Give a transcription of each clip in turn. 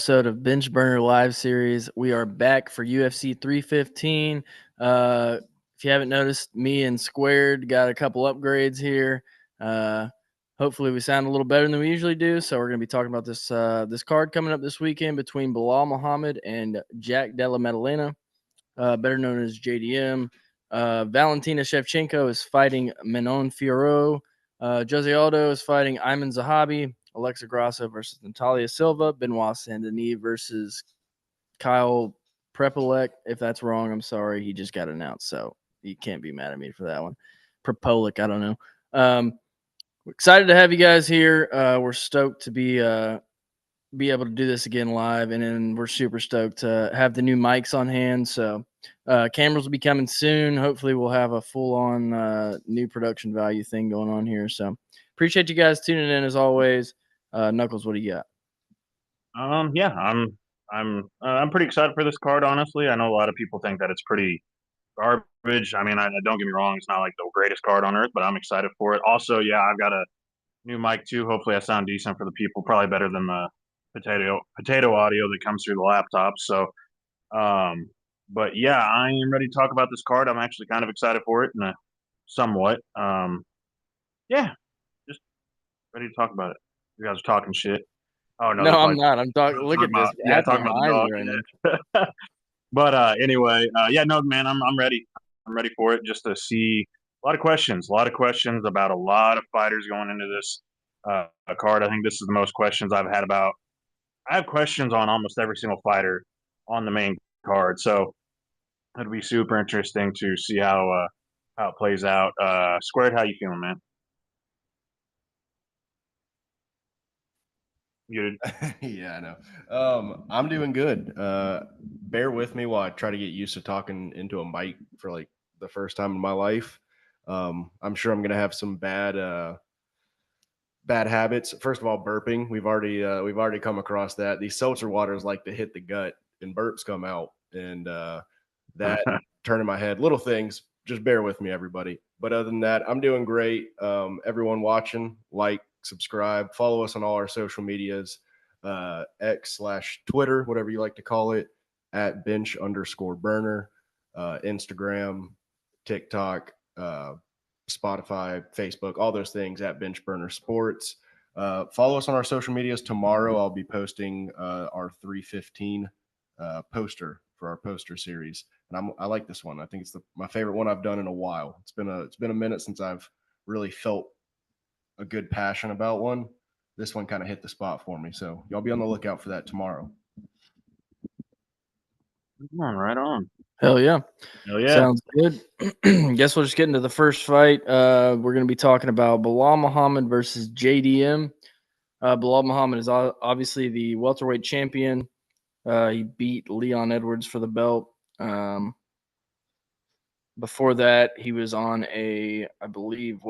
episode of Bench Burner Live Series. We are back for UFC 315. If you haven't noticed, me and Squared got a couple upgrades here. Hopefully, we sound a little better than we usually do. So we're going to be talking about this card coming up this weekend between Bilal Muhammad and Jack Della Maddalena, better known as JDM. Valentina Shevchenko is fighting Manon Fiorot. Jose Aldo is fighting Ayman Zahabi. Alexa Grasso versus Natalia Silva. Benoit Saint-Denis versus Kyle Prepolek. If that's wrong, I'm sorry. He just got announced, so you can't be mad at me for that one. Prepolek, I don't know. We're excited to have you guys here. We're stoked to be able to do this again live, and then we're super stoked to have the new mics on hand. So cameras will be coming soon. Hopefully we'll have a full-on new production value thing going on here. So appreciate you guys tuning in as always. Knuckles, what do you got? Yeah, I'm pretty excited for this card. Honestly, I know a lot of people think that it's pretty garbage. I mean, I don't get me wrong; it's not like the greatest card on earth, but I'm excited for it. Also, yeah, I've got a new mic too. Hopefully, I sound decent for the people. Probably better than the potato audio that comes through the laptop. So, um, but yeah, I am ready to talk about this card. I'm actually kind of excited for it, and somewhat. Yeah, just ready to talk about it. You guys are talking shit. Oh no, No, they're I'm probably not. I'm talking. Look talking at this about yeah, happening talking about the behind dog. me right now. Yeah. But anyway, yeah, no, man, I'm ready. I'm ready for it. Just to see a lot of questions about a lot of fighters going into this card. I think this is the most questions I've had about. I have questions on almost every single fighter on the main card, so it'll be super interesting to see how it plays out. Squared, how you feeling, man? You Yeah, I know. I'm doing good. Bear with me while I try to get used to talking into a mic for like the first time in my life. I'm sure I'm gonna have some bad habits. First of all, burping. We've already come across that. These seltzer waters like to hit the gut and burps come out, and that and turning my head. Little things. Just bear with me, everybody. But other than that, I'm doing great. Everyone watching, like, subscribe, follow us on all our social medias, X/Twitter, whatever you like to call it, at bench_burner, Instagram, TikTok, Spotify, Facebook, all those things at Bench Burner Sports. Follow us on our social medias. Tomorrow, I'll be posting our 315 poster for our poster series, and I like this one. I think it's my favorite one I've done in a while. It's been a minute since I've really felt a good passion about one. This one kind of hit the spot for me, so y'all be on the lookout for that tomorrow. Come on, right on. Hell yeah. Hell yeah. Sounds good. Guess we'll just get into the first fight. We're going to be talking about Bilal Muhammad versus JDM. Bilal Muhammad is obviously the welterweight champion. He beat Leon Edwards for the belt. Before that, he was on I believe,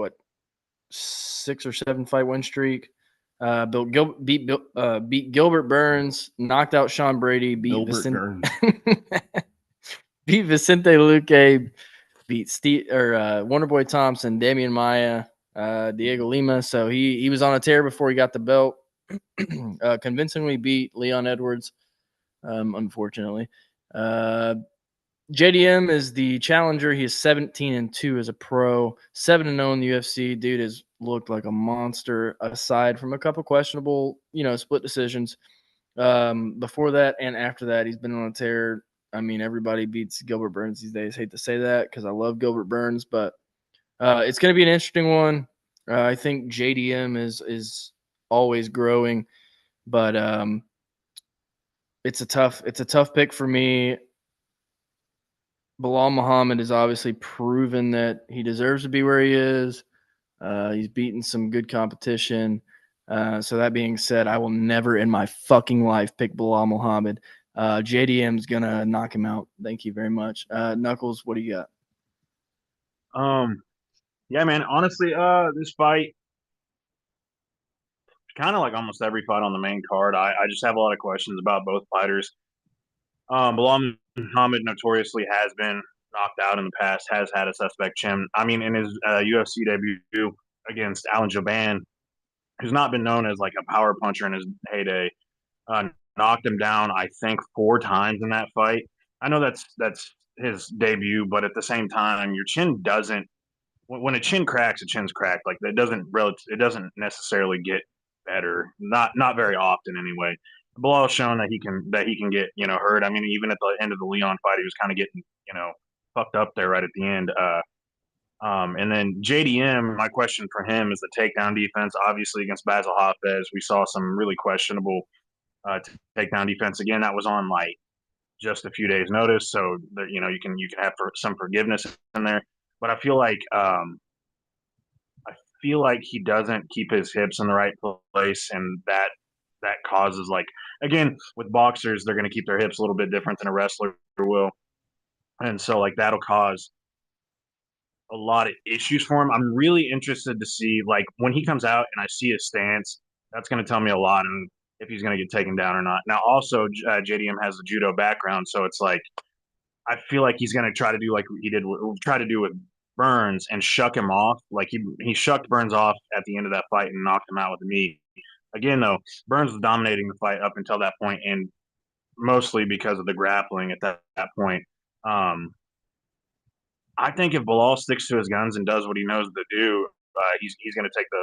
6 or 7 fight win streak. Beat Gilbert Burns, knocked out Sean Brady, beat Vicente Luque, beat Wonderboy Thompson, Damian Maia, Diego Lima. So he was on a tear before he got the belt. Convincingly beat Leon Edwards, unfortunately. JDM is the challenger. He is 17-2 as a pro, 7-0 in the UFC. Dude has looked like a monster, aside from a couple questionable, split decisions. Before that and after that, he's been on a tear. I mean, everybody beats Gilbert Burns these days. Hate to say that because I love Gilbert Burns, but it's going to be an interesting one. I think JDM is always growing, but it's a tough pick for me. Bilal Muhammad has obviously proven that he deserves to be where he is. He's beaten some good competition. So that being said, I will never in my fucking life pick Bilal Muhammad. JDM's going to knock him out. Thank you very much. Knuckles, what do you got? Yeah, man. Honestly, this fight, kind of like almost every fight on the main card, I just have a lot of questions about both fighters. Bilal Muhammad notoriously has been knocked out in the past, has had a suspect chin. I mean, in his UFC debut against Alan Jouban, who's not been known as like a power puncher in his heyday, knocked him down, I think, 4 times in that fight. I know that's his debut, but at the same time, your chin doesn't when a chin cracks, a chin's cracked. Like it doesn't necessarily get better. Not very often anyway. Bilal's shown that he can get hurt. I mean, even at the end of the Leon fight, he was kind of getting fucked up there right at the end. And then JDM, my question for him is the takedown defense. Obviously against Basil Hafez, we saw some really questionable takedown defense. Again, that was on like just a few days' notice, so that you can have some forgiveness in there. But I feel like he doesn't keep his hips in the right place, and that causes like again with boxers, they're going to keep their hips a little bit different than a wrestler will, and so like that'll cause a lot of issues for him. I'm really interested to see like when he comes out and I see his stance. That's going to tell me a lot on if he's going to get taken down or not. Now, also JDM has a judo background, so it's like I feel like he's going to try to do like he did try to do with Burns and shuck him off. Like he shucked Burns off at the end of that fight and knocked him out with a knee. Again, though, Burns was dominating the fight up until that point, and mostly because of the grappling at that point. I think if Bilal sticks to his guns and does what he knows to do, he's going to take the.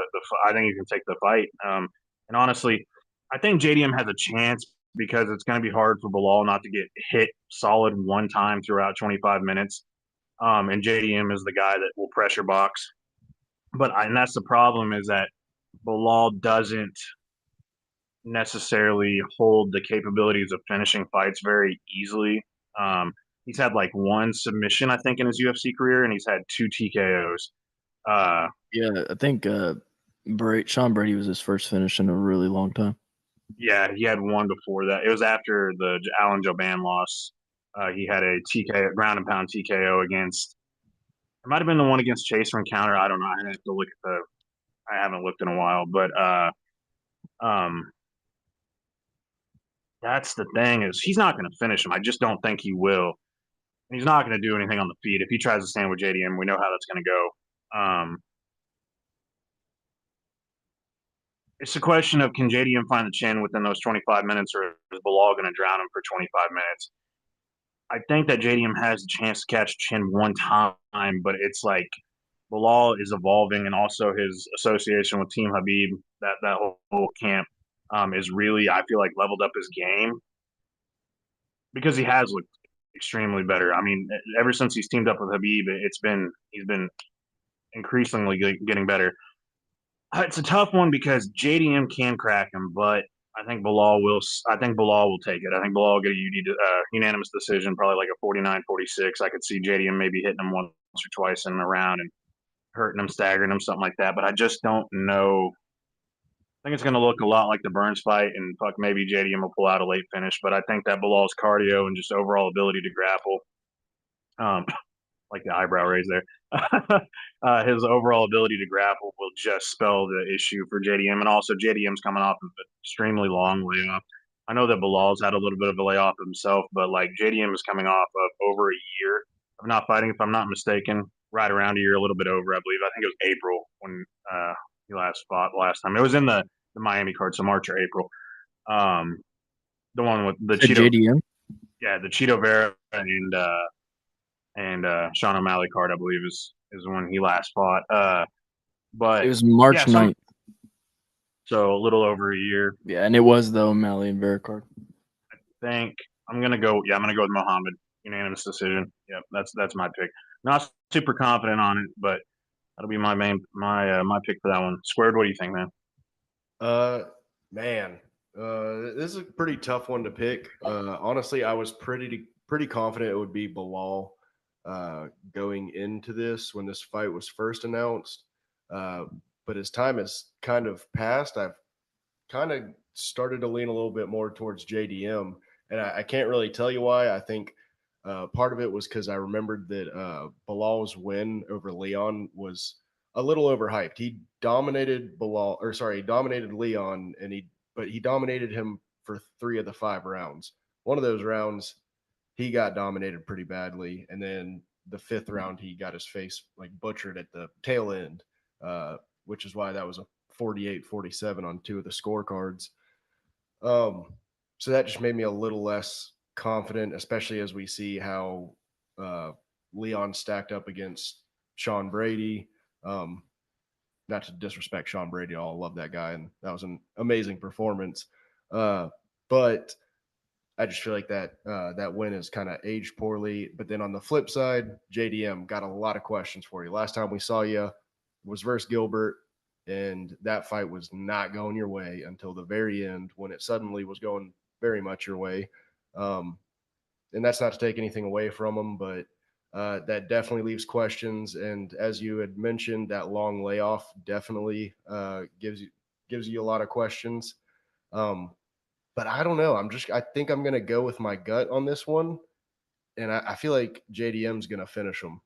I think he can take the fight. And honestly, I think JDM has a chance because it's going to be hard for Bilal not to get hit solid one time throughout 25 minutes. And JDM is the guy that will pressure box. And that's the problem is that Bilal doesn't necessarily hold the capabilities of finishing fights very easily. He's had like one submission, I think, in his UFC career, and he's had 2 TKOs. Yeah, I think Sean Brady was his first finish in a really long time. Yeah, he had one before that. It was after the Alan Jouban loss. He had a TKO, ground and pound TKO against. It might have been the one against Chaser Encounter. I don't know. I have to look at the. I haven't looked in a while, but that's the thing is he's not going to finish him. I just don't think he will. And he's not going to do anything on the feet. If he tries to stand with JDM, we know how that's going to go. It's a question of can JDM find the chin within those 25 minutes, or is Bilal going to drown him for 25 minutes? I think that JDM has a chance to catch chin one time, but it's like Bilal is evolving, and also his association with Team Habib, that whole camp, is really I feel like leveled up his game because he has looked extremely better. I mean, ever since he's teamed up with Habib, he's been increasingly getting better. It's a tough one because JDM can crack him, but I think Bilal will. I think Bilal will take it. I think Bilal will get a unanimous decision, probably like a 49-46. I could see JDM maybe hitting him once or twice in a round and hurting him, staggering him, something like that. But I just don't know. I think it's going to look a lot like the Burns fight, and maybe JDM will pull out a late finish. But I think that Bilal's cardio and just overall ability to grapple, like the eyebrow raise there. His overall ability to grapple will just spell the issue for JDM. And also, JDM's coming off of an extremely long layoff. I know that Bilal's had a little bit of a layoff himself, but like JDM is coming off of over a year of not fighting, if I'm not mistaken, right around a year, a little bit over, I believe. I think it was April when he last fought last time. It was in the Miami card, so March or April. The one with the Cheeto. JDM? Yeah, the Cheeto Vera and Sean O'Malley card, I believe, is when he last fought. But it was March 9th. So a little over a year. Yeah, and it was the O'Malley and Vera card. I think I'm gonna go. Yeah, I'm gonna go with Muhammad. Unanimous decision. Yep, that's my pick. Not super confident on it, but that'll be my pick for that one. Squared, what do you think, man? This is a pretty tough one to pick. Honestly, I was pretty confident it would be Bilal going into this when this fight was first announced. But as time has kind of passed, I've kind of started to lean a little bit more towards JDM. And I can't really tell you why. I think part of it was because I remembered that Bilal's win over Leon was a little overhyped. He dominated Leon, but he dominated him for 3 of the 5 rounds. One of those rounds, he got dominated pretty badly, and then the 5th round, he got his face like butchered at the tail end, which is why that was a 48-47 on 2 of the scorecards. So that just made me a little less confident, especially as we see how Leon stacked up against Sean Brady. Not to disrespect Sean Brady at all. I love that guy, and that was an amazing performance. But I just feel like that win is kind of aged poorly. But then on the flip side, JDM got a lot of questions for you. Last time we saw you was versus Gilbert, and that fight was not going your way until the very end when it suddenly was going very much your way. And that's not to take anything away from him, but that definitely leaves questions. And as you had mentioned, that long layoff definitely gives you a lot of questions. But I don't know. I think I'm gonna go with my gut on this one, and I feel like JDM's gonna finish him.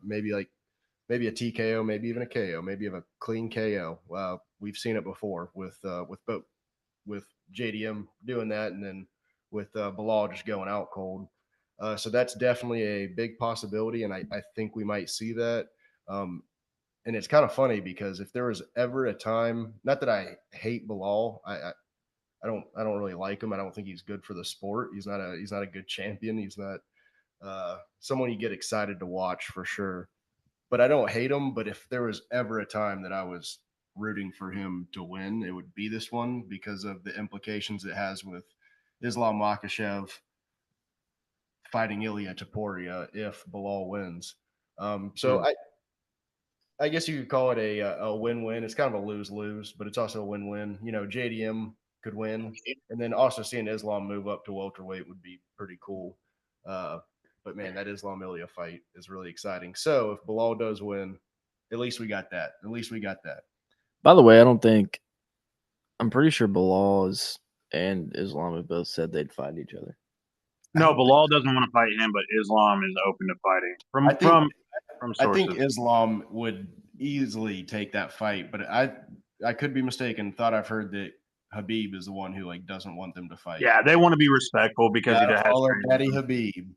Maybe a TKO, maybe even a KO, maybe a clean KO. We've seen it before with JDM doing that, and then with Bilal just going out cold. So that's definitely a big possibility, and I think we might see that. And it's kind of funny because if there was ever a time, not that I hate Bilal, I don't really like him. I don't think he's good for the sport. He's not a good champion. He's not someone you get excited to watch for sure. But I don't hate him. But if there was ever a time that I was rooting for him to win, it would be this one because of the implications it has with Islam Makhachev fighting Ilya Taporia if Bilal wins. So I guess you could call it a win-win. It's kind of a lose-lose, but it's also a win-win. You know, JDM could win, and then also seeing Islam move up to welterweight would be pretty cool. But man, that Islam Ilya fight is really exciting. So if Bilal does win, at least we got that. At least we got that. By the way, I'm pretty sure Bilal and Islam have both said they'd fight each other. No, Bilal doesn't want to fight him, but Islam is open to fighting. From sources. I think Islam would easily take that fight, but I could be mistaken. Thought I've heard that Habib is the one who doesn't want them to fight. Yeah, they want to be respectful because he has follow Daddy Habib.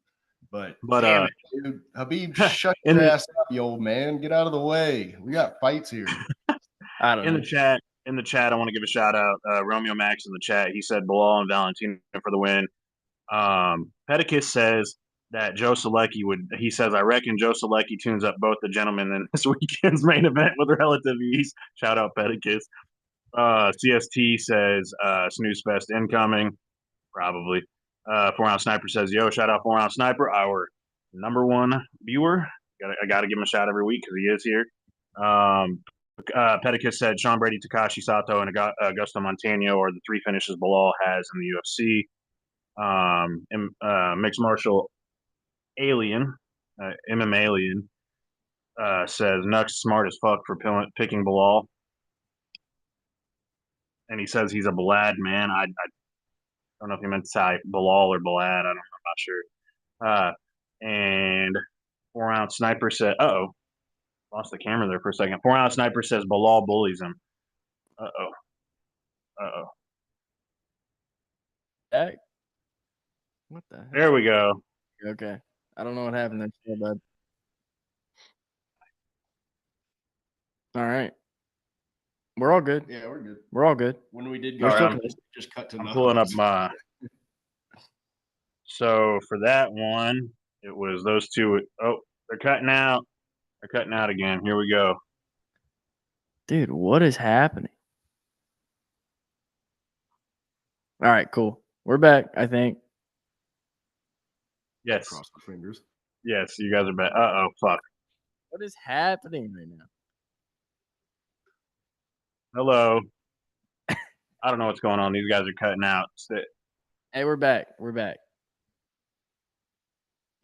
But damn it, dude. Habib, shut your ass up, you old man. Get out of the way. We got fights here. I don't know. In the chat, I want to give a shout out. Romeo Max in the chat. He said Bilal and Valentino for the win. Pedicus says that Joe Selecki he says, I reckon Joe Selecki tunes up both the gentlemen in this weekend's main event with relative ease. Shout out Pedicus. CST says, Snooze Fest incoming. Probably. 4-ounce Sniper says, yo, shout out 4-ounce Sniper, our number one viewer. I got to give him a shout every week because he is here. Pedicus said Sean Brady, Takashi Sato, and Augusto Montano are the three finishes Bilal has in the UFC. Mixed Martial Alien, MM Alien, says Nux smart as fuck for picking Bilal. And he says he's a Balad man. I don't know if he meant to say Bilal or Balad. I'm not sure. And 4-ounce Sniper said, lost the camera there for a second. 4-ounce Sniper says Bilal bullies him. What the hell? There we go. Okay. I don't know what happened there, so bud. All right. We're all good. Yeah, we're good. We're all good. When we did We're still just cut to I'm pulling up my. So for that one, it was those two. Oh, they're cutting out. They're cutting out again. Here we go. Dude, what is happening? All right, cool. We're back, I think. Yes. Cross my fingers. Yes, you guys are back. Fuck. What is happening right now? Hello. I don't know what's going on. These guys are cutting out. Hey, we're back. We're back.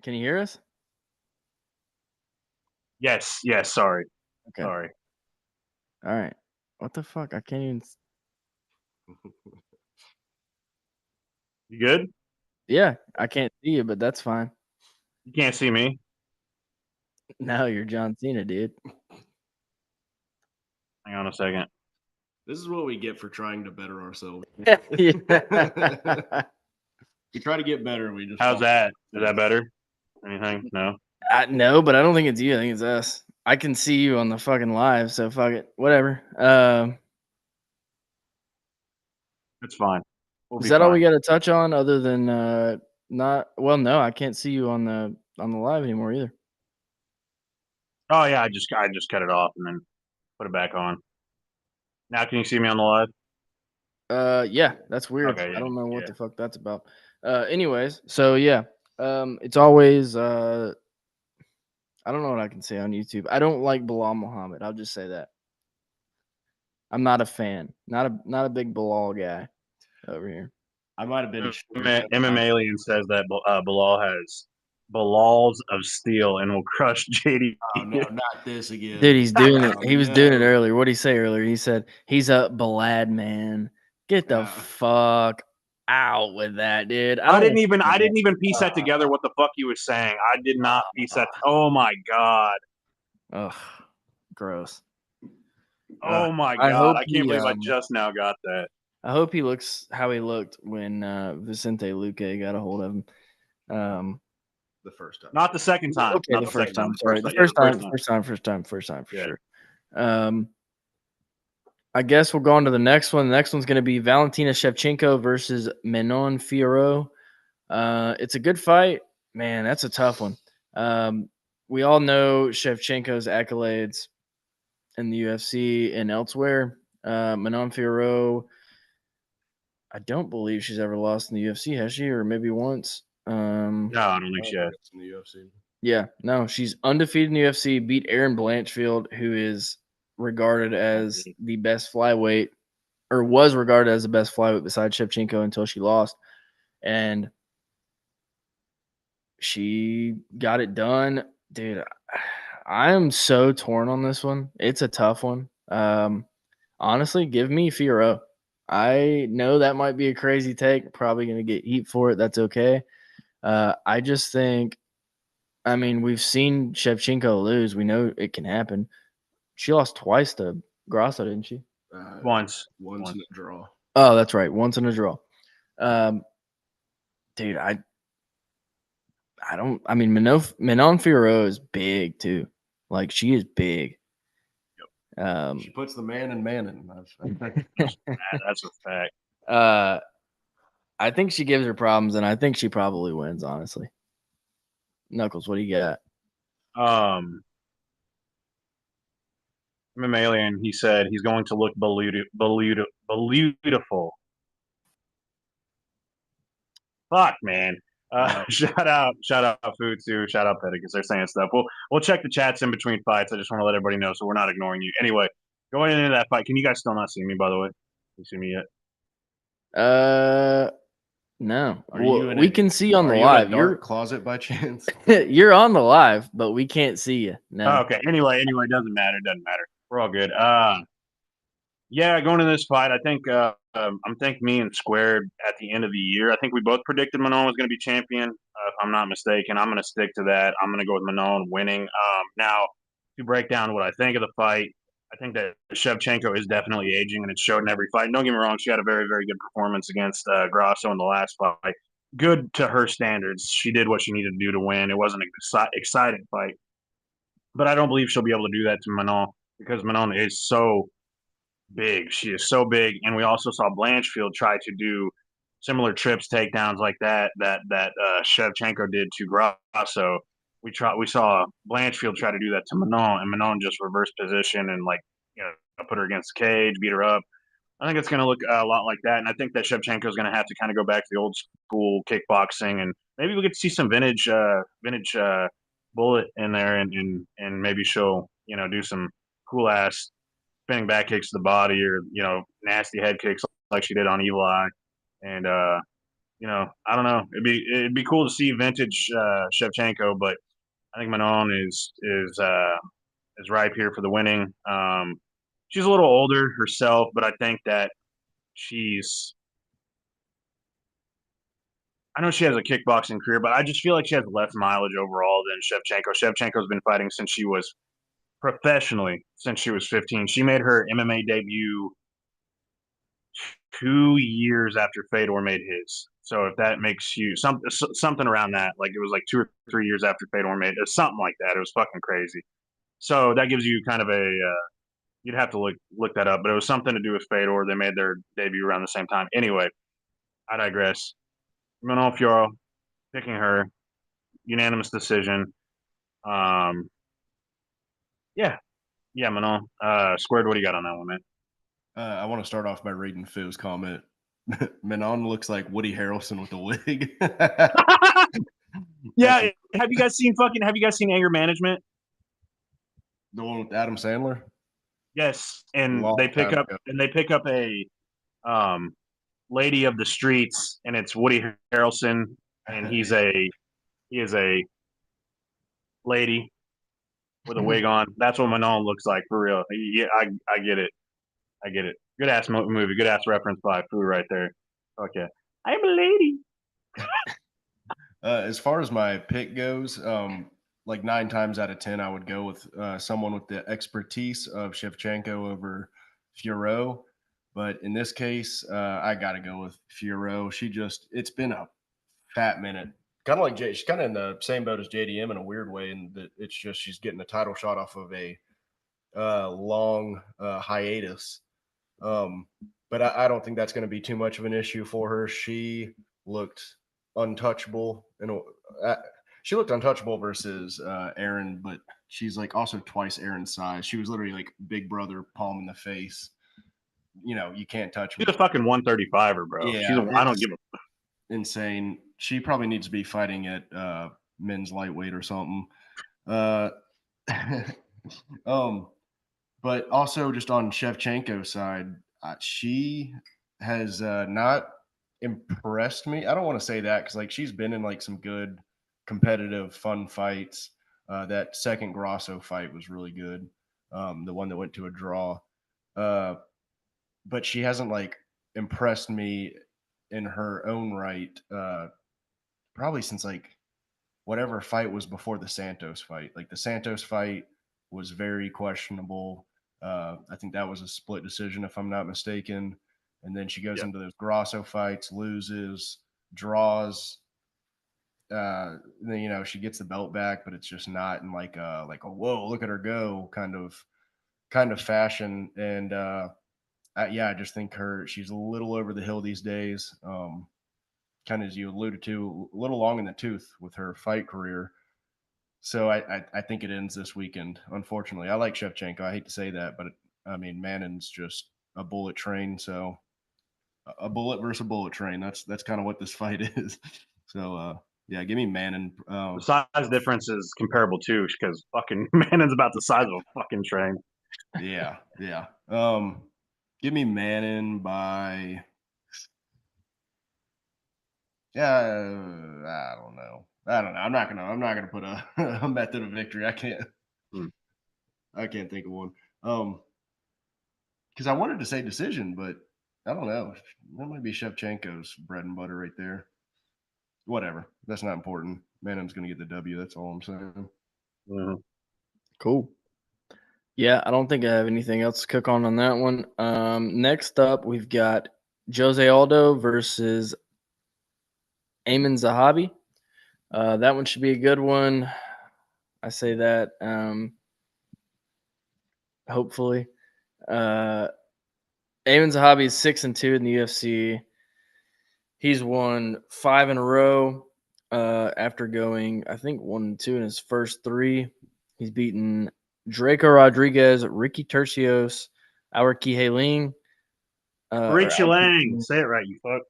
Can you hear us? Yes. Sorry. Okay. Sorry. All right. What the fuck? I can't even. You good? Yeah, I can't see you, but that's fine. You can't see me. No, you're John Cena, dude. Hang on a second. This is what we get for trying to better ourselves. Yeah. We try to get better. We just. How's that? Is that better? Anything? No. No, but I don't think it's you. I think it's us. I can see you on the fucking live, so fuck it. Whatever. It's fine. We'll Is be that all fine. we got to touch on other than not? Well, no, I can't see you on the live anymore either. Oh yeah, I just cut it off and then put it back on. Now can you see me on the live? Yeah, that's weird. Okay, I don't know what yeah. the fuck that's about. Anyways, so yeah, it's always I don't know what I can say on YouTube. I don't like Bilal Muhammad. I'll just say that. I'm not a fan. Not a big Bilal guy over here. I might have been. MM Alien says that Bilal has Bilals of steel and will crush JD. Oh no, not this again, Dude, he's doing it. Oh, He was doing it no. earlier. What did he say earlier? He said he's a Balad man. Get the fuck out with that, dude. I didn't even piece that together. What the fuck he was saying? I did not piece that. Oh my god. Ugh, gross. Oh my I god. hope I can't believe I just now got that. I hope he looks how he looked when Vicente Luque got a hold of him. The first time, not the second time. Okay, Not the first time. time. Sorry, the first time for Yeah. sure. I guess we'll go on to the next one. The next one's going to be Valentina Shevchenko versus Manon Fiorot. It's a good fight, man. That's a tough one. We all know Shevchenko's accolades in the UFC and elsewhere. Manon Fiorot, I don't believe she's ever lost in the UFC, has she? Or maybe once. No, I don't think she has. in the UFC. Yeah, no, she's undefeated in the UFC, beat Erin Blanchfield, who is regarded as the best flyweight, or was regarded as the best flyweight besides Shevchenko until she lost. And she got it done. Dude, I am so torn on this one. It's a tough one. Honestly, give me Fiorot. I know that might be a crazy take. Probably going to get heat for it. That's okay. I just think, I mean, we've seen Shevchenko lose. We know it can happen. She lost twice to Grasso, didn't she? Once in a draw. Oh, that's right. Once in a draw. Dude, I mean, Manon Fiorot is big too. Like, she is big. She puts the man in Manning. That's a fact. I think she gives her problems, and I think she probably wins, honestly. Knuckles, what do you got? Mammalian, he said he's going to look beautiful. Fuck, man. Shout out Food too. Shout out Petty because they're saying stuff. We'll check the chats in between fights. I just want to let everybody know so we're not ignoring you. Anyway, going into that fight, can you guys still not see me? By the way, can you see me yet? No. We can see on the you live. in a dark closet by chance? You're on the live, but we can't see you. No. Oh, okay. Anyway, doesn't matter. We're all good. Yeah, going into this fight, I think me and Squared at the end of the year. I think we both predicted Manon was going to be champion. If I'm not mistaken, I'm going to stick to that. I'm going to go with Manon winning. Now, to break down what I think of the fight, I think that Shevchenko is definitely aging, and it showed in every fight. Don't get me wrong; she had a very, very good performance against Grasso in the last fight. Good to her standards. She did what she needed to do to win. It wasn't an exciting fight, but I don't believe she'll be able to do that to Manon because Manon is so big. She is so big, and we also saw Blanchfield try to do similar trips, takedowns like that Shevchenko did to Grasso. We saw Blanchfield try to do that to Manon, and Manon just reverse position and put her against the cage, beat her up. I think it's going to look a lot like that, and I think that Shevchenko is going to have to kind of go back to the old school kickboxing, and maybe we get to see some vintage Bullet in there, and maybe she'll do some cool ass spinning back kicks to the body or nasty head kicks like she did on Eli. And I don't know. It'd be cool to see vintage Shevchenko, but I think Manon is ripe here for the winning. She's a little older herself, but I think that I know she has a kickboxing career, but I just feel like she has less mileage overall than Shevchenko. Shevchenko's been fighting since she was 15. She made her MMA debut 2 years after Fedor made his. So if that makes you something around that, like it was like 2 or 3 years after Fedor made it, something like that. It was fucking crazy. So that gives you kind of you'd have to look that up, but it was something to do with Fedor. They made their debut around the same time. Anyway, I digress. Manon Fiorot, picking her, unanimous decision. Um, yeah, Manon. Squared, what do you got on that one, man? I want to start off by reading Phil's comment. Menon looks like Woody Harrelson with a wig. Yeah, have you guys seen Anger Management? The one with Adam Sandler? Yes, and Long they pick time up a lady of the streets, and it's Woody Harrelson, and he is a lady with a wig on. That's what Manon looks like for real. Yeah, I get it. I get it. Good ass movie. Good ass reference by Foo right there. Okay, I'm a lady. As far as my pick goes, like 9 times out of 10, I would go with someone with the expertise of Shevchenko over Fiorot. But in this case, I got to go with Fiorot. It's been a fat minute. Kind of like she's kind of in the same boat as JDM in a weird way, and that it's just she's getting a title shot off of a long hiatus. But I don't think that's going to be too much of an issue for her. She looked untouchable, and she looked untouchable versus Aaron, but she's like also twice Aaron's size. She was literally like Big Brother, palm in the face. You can't touch me. She's a fucking 135er, bro. Yeah, I don't give a. insane. She probably needs to be fighting at men's lightweight or something. Uh, um, but also just on Shevchenko's side, she has not impressed me. I don't want to say that because like she's been in like some good competitive fun fights. That second Grasso fight was really good. The one that went to a draw. But she hasn't like impressed me in her own right. Probably since like whatever fight was before the Santos fight. Like the Santos fight was very questionable. I think that was a split decision, if I'm not mistaken. And then she goes into those Grasso fights, loses, draws. Then she gets the belt back, but it's just not in like a whoa, look at her go kind of fashion. And I just think she's a little over the hill these days. Kind of as you alluded to, a little long in the tooth with her fight career. So I think it ends this weekend. Unfortunately, I like Shevchenko. I hate to say that, but I mean Mannon's just a bullet train. So a bullet versus a bullet train. That's kind of what this fight is. So yeah, give me Mannon. The size difference is comparable too, because fucking Mannon's about the size of a fucking train. Yeah. Give me Mannon by. Yeah, I don't know. I'm not gonna put a method of victory. I can't. I can't think of one. Because I wanted to say decision, but I don't know. That might be Shevchenko's bread and butter right there. Whatever. That's not important. Mannon's gonna get the W. That's all I'm saying. Mm-hmm. Cool. Yeah, I don't think I have anything else to cook on that one. Next up, we've got Jose Aldo versus Ayman Zahabi. That one should be a good one. I say that. Hopefully, Ayman Zahabi is 6-2 in the UFC. He's won 5 in a row after going, I think, 1-2 in his first 3. He's beaten Draco Rodriguez, Ricky Tercios, Aoki Haling. Richie Lang. Say it right, you fuck.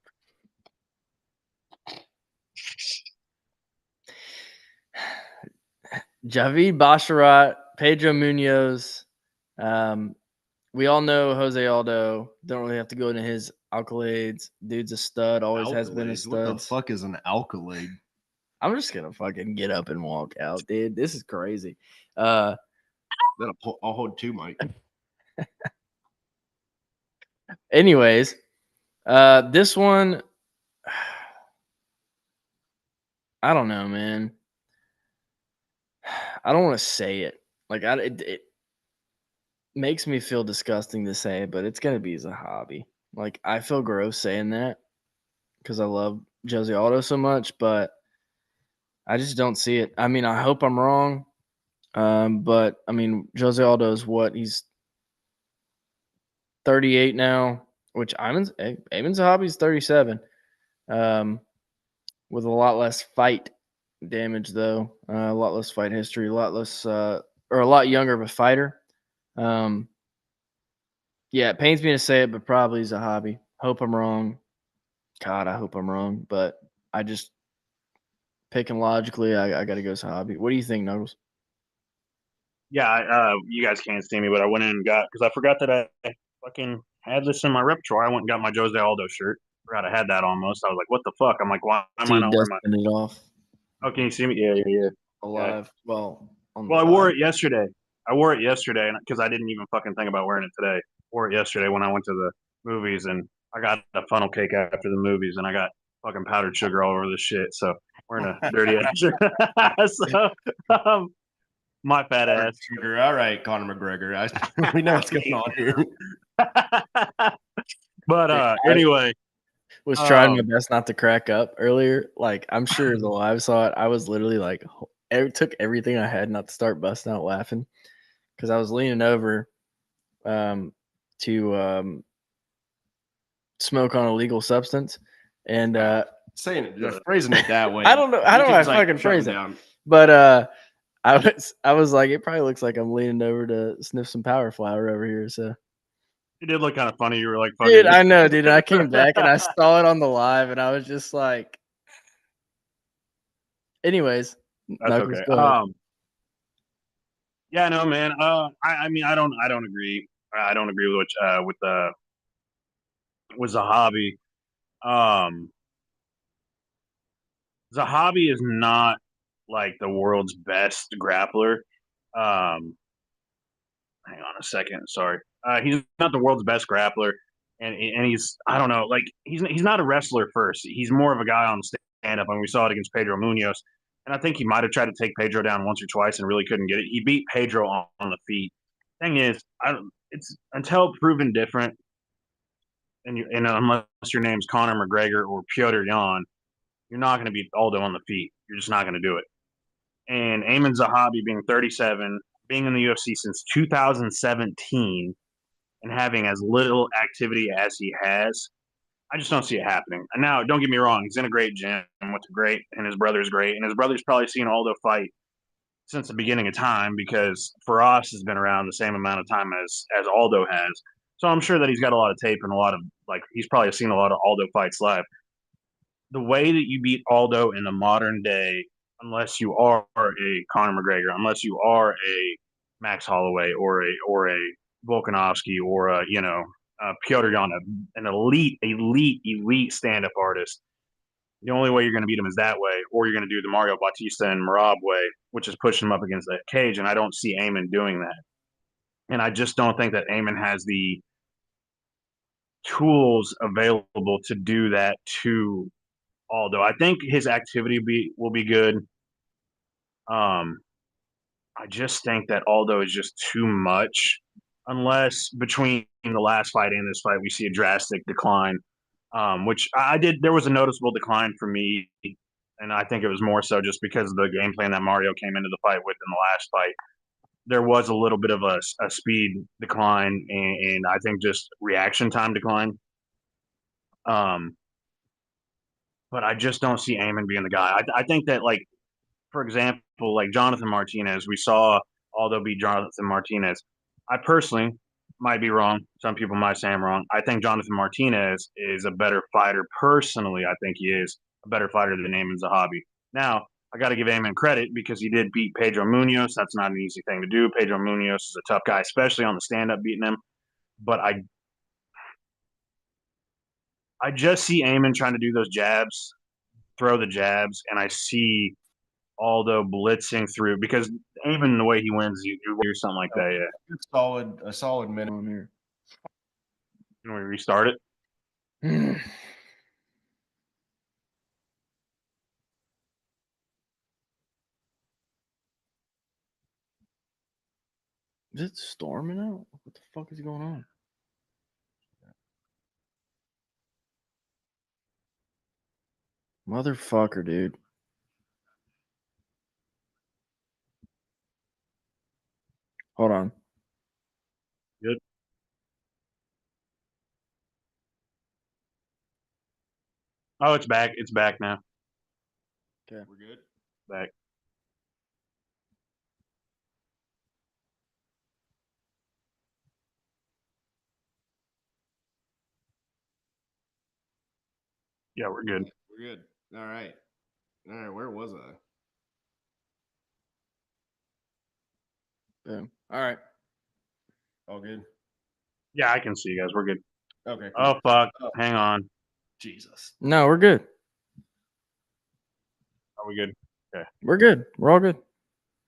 Javid Basharat, Pedro Munoz. We all know Jose Aldo. Don't really have to go into his accolades. Dude's a stud. Always has been a stud. What the fuck is an accolade? I'm just gonna fucking get up and walk out, dude. This is crazy. I'll hold 2, Mike. Anyways, this one, I don't know, man. I don't want to say it. Like, it makes me feel disgusting to say, but it's gonna be Zahabi. Like, I feel gross saying that because I love Jose Aldo so much, but I just don't see it. I mean, I hope I'm wrong, but I mean, Jose Aldo is what? He's 38 now, which Ayman Zahabi's 37. with a lot less fight damage, though. A lot less fight history, a lot less, or a lot younger of a fighter. Yeah, it pains me to say it, but probably is a hobby. Hope I'm wrong. God, I hope I'm wrong, but I just picking logically, I got to go as a hobby. What do you think, Knuckles? Yeah, you guys can't see me, but I went in and got, because I forgot that I fucking had this in my repertoire. I went and got my Jose Aldo shirt. Forgot I had that almost. I was like, what the fuck? I'm like, why am I Dude, not wearing my? dusting it off Oh, can you see me? Yeah. Okay. alive. Well, on the Well, I wore live. it yesterday. I wore it yesterday because I didn't even fucking think about wearing it today. Wore it yesterday when I went to the movies, and I got a funnel cake after the movies, and I got fucking powdered sugar all over the shit. So wearing a dirty ass shirt. So my fat ass. Sugar. All right, Conor McGregor. We know what's going on here. But anyway, Was trying my best not to crack up earlier. Like, I'm sure the live saw it. I was literally like, took everything I had not to start busting out laughing because I was leaning over to smoke on a legal substance. And saying it, phrasing it that way. I don't know how I fucking phrase it. But I was like, it probably looks like I'm leaning over to sniff some power flower over here. So it did look kind of funny. You were like, fucking dude, I know, dude. I came back and I saw it on the live, and I was just like, anyways, that's Knuckles, okay. go ahead. Yeah, no, man. I mean, I don't agree. I don't agree with the hobby. Zahabi is not like the world's best grappler. Hang on a second. Sorry. He's not the world's best grappler, and he's, I don't know, like he's not a wrestler first. He's more of a guy on stand up, and we saw it against Pedro Munoz. And I think he might have tried to take Pedro down once or twice and really couldn't get it. He beat Pedro on the feet. Thing is, it's until proven different, and unless your name's Conor McGregor or Piotr Jan, you're not going to beat Aldo on the feet. You're just not going to do it. And Ayman Zahabi, being 37, being in the UFC since 2017, and having as little activity as he has, I just don't see it happening. And now, don't get me wrong, he's in a great gym with great, and his brother's great, and his brother's probably seen Aldo fight since the beginning of time because Fiorot has been around the same amount of time as Aldo has. So I'm sure that he's got a lot of tape and a lot of, like, he's probably seen a lot of Aldo fights live. The way that you beat Aldo in the modern day, unless you are a Conor McGregor, unless you are a Max Holloway or a Volkanovski or a Piotr Jan, an elite stand up artist. The only way you're going to beat him is that way, or you're going to do the Mario Bautista and Marab way, which is pushing him up against that cage. And I don't see Ayman doing that. And I just don't think that Ayman has the tools available to do that to Aldo. I think his activity will be good. I just think that Aldo is just too much. Unless between the last fight and this fight, we see a drastic decline, which I did. There was a noticeable decline for me, and I think it was more so just because of the game plan that Mario came into the fight with in the last fight. There was a little bit of a speed decline, and I think just reaction time decline. But I just don't see Amon being the guy. I think that, like, for example, like Jonathan Martinez, we saw Aldo beat Jonathan Martinez. I personally might be wrong. Some people might say I'm wrong. I think Jonathan Martinez is a better fighter. Personally, I think he is a better fighter than Ayman Zahabi. Now, I got to give Ayman credit because he did beat Pedro Munoz. That's not an easy thing to do. Pedro Munoz is a tough guy, especially on the stand-up beating him. But I just see Ayman trying to do those jabs, throw the jabs, and I see Aldo blitzing through because even the way he wins, you do something like that. Yeah, A solid minute on here. Can we restart it? Is it storming out? What the fuck is going on? Motherfucker, dude. Hold on. Good. Oh, it's back. It's back now. Okay, we're good. Back. Yeah, we're good. We're good. All right. All right. Where was I? Boom. All right. All good. Yeah, I can see you guys. We're good. Okay. Cool. Oh fuck! Oh. Hang on. Jesus. No, we're good. Are we good? We're good. We're all good.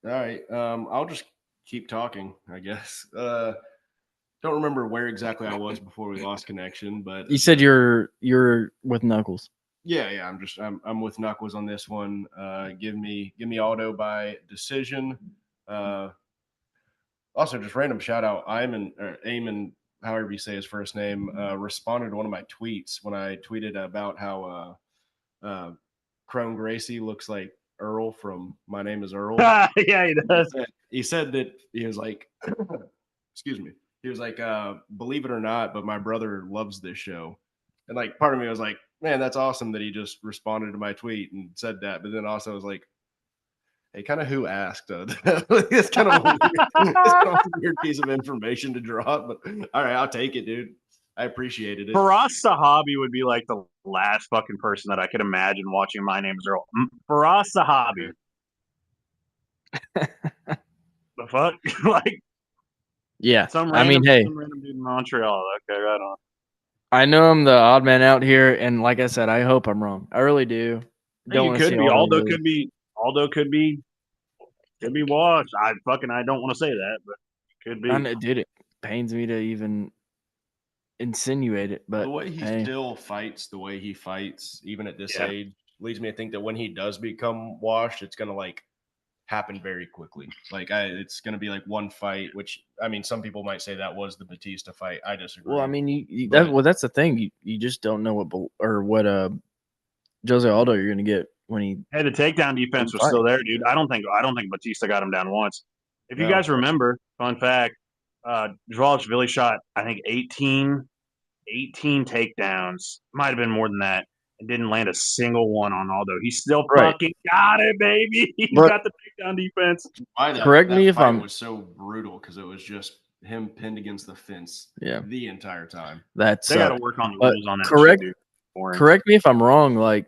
All right. I'll just keep talking, I guess. Don't remember where exactly I was before we lost connection, but You said you're with Knuckles. yeah. I'm with Knuckles on this one. Give me auto by decision. Also, just random shout out. Eamon, however you say his first name, responded to one of my tweets when I tweeted about how Crone Gracie looks like Earl from My Name Is Earl. Yeah, he does. He said that he was like, excuse me. He was like, believe it or not, but my brother loves this show. And like part of me was like, man, that's awesome that he just responded to my tweet and said that. But then also was like, hey, kind of who asked? It's kind of a weird piece of information to drop, but all right, I'll take it, dude. I appreciated it. Faraz Sahabi would be like the last fucking person that I could imagine watching My Name Is Earl. Faraz Sahabi. The fuck? Like, Yeah. some I random, mean, hey, some random dude in Montreal. Okay, right on. I know I'm the odd man out here, and like I said, I hope I'm wrong. I really do. Don't You want to could see be. Aldo Aldo lose. could be washed. I don't want to say that, but could be. I know, dude, it pains me to even insinuate it, but The way he hey, still fights, the way he fights, even at this Yeah. age, leads me to think that when he does become washed, it's gonna like happen very quickly. Like it's gonna be like one fight, which I mean, some people might say that was the Batista fight. I disagree. well, I mean, you But- that's the thing. You just don't know what Jose Aldo you're gonna get when he. Hey, the takedown defense was still there, dude. I don't think Batista got him down once. If you No. guys remember, fun fact, Dvalishvili shot, I think 18 takedowns. Might have been more than that. And didn't land a single one on Aldo. He still Right. fucking got it, baby. He's But- got the takedown defense. Correct me if fight I'm- was so brutal because it was just him pinned against the fence Yeah. the entire time. That's They got to work on the But rules on that correct- shit, dude. Boring. correct me if I'm wrong. Like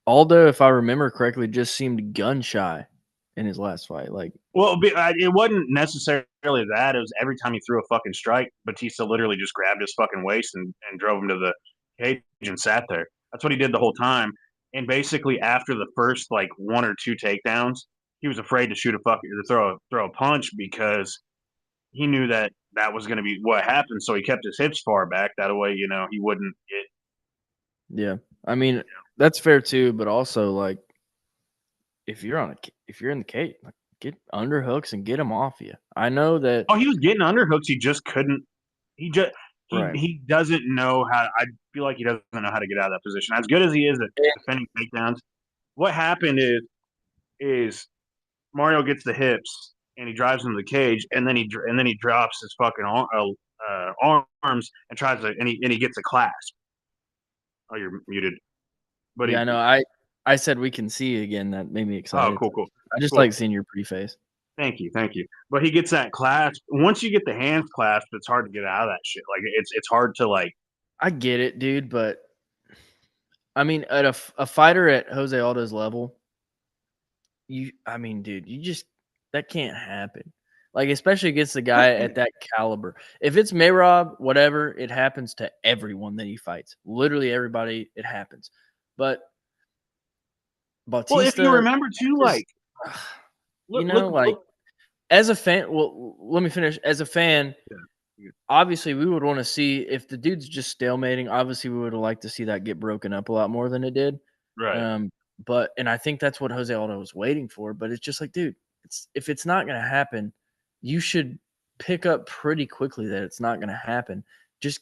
Aldo, if I remember correctly, just seemed gun shy in his last fight. Like, Well, it wasn't necessarily that. It was every time he threw a fucking strike, Batista literally just grabbed his fucking waist and drove him to the cage and sat there. That's what he did the whole time. And basically, after the first like one or two takedowns, he was afraid to shoot a fucking to throw a punch because he knew that was going to be what happened. So he kept his hips far back. That way, he wouldn't get. yeah, I mean that's fair too. But also, like, if you're in the cage, like, get underhooks and get him off you. I know that. Oh, he was getting underhooks. He just couldn't. Right. He doesn't know how. I feel like he doesn't know how to get out of that position. As good as he is at defending takedowns, what happened is Mario gets the hips and he drives him to the cage, and then he drops his fucking arms and tries to and he gets a clasp. Oh, you're muted. But yeah, I know. I said we can see you again. That made me excited. Oh, cool. I just Cool. like seeing your pretty face. Thank you. But he gets that clasp. Once you get the hands clasped, it's hard to get out of that shit. Like it's hard to like. I get it, dude, but I mean, at a fighter at Jose Aldo's level, dude, that can't happen. Like, especially against the guy at that caliber. If it's Mayrob, whatever, it happens to everyone that he fights. Literally everybody, it happens. But Bautista, Well, if you remember too, like, as a fan, well, let me finish. As a fan, obviously we would want to see if the dude's just stalemating. Obviously, we would have liked to see that get broken up a lot more than it did. right. And I think that's what Jose Aldo was waiting for. But it's just like, dude, if it's not going to happen, you should pick up pretty quickly that it's not going to happen. Just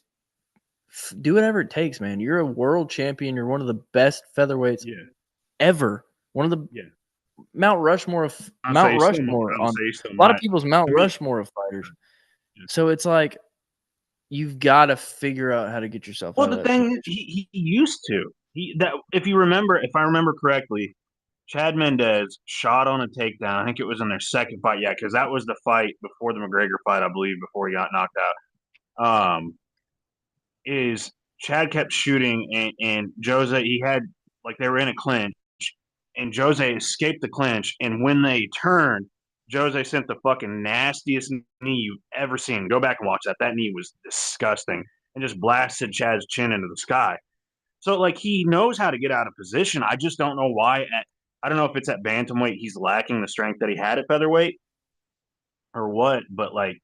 do whatever it takes, man. You're a world champion. You're one of the best featherweights ever. One of the Mount Rushmore of a lot of people's Mount Rushmore of fighters. Yeah. So it's like you've got to figure out how to get yourself. Well, out the of that thing is, position. he used to. if I remember correctly, Chad Mendez shot on a takedown. I think it was in their second fight. Yeah, because that was the fight before the McGregor fight, I believe, before he got knocked out. Is Chad kept shooting, and Jose, he had, like, they were in a clinch, and Jose escaped the clinch. And when they turned, Jose sent the fucking nastiest knee you've ever seen. Go back and watch that. That knee was disgusting, and just blasted Chad's chin into the sky. So, like, he knows how to get out of position. I just don't know why. I don't know if it's at bantamweight he's lacking the strength that he had at featherweight or what, but like,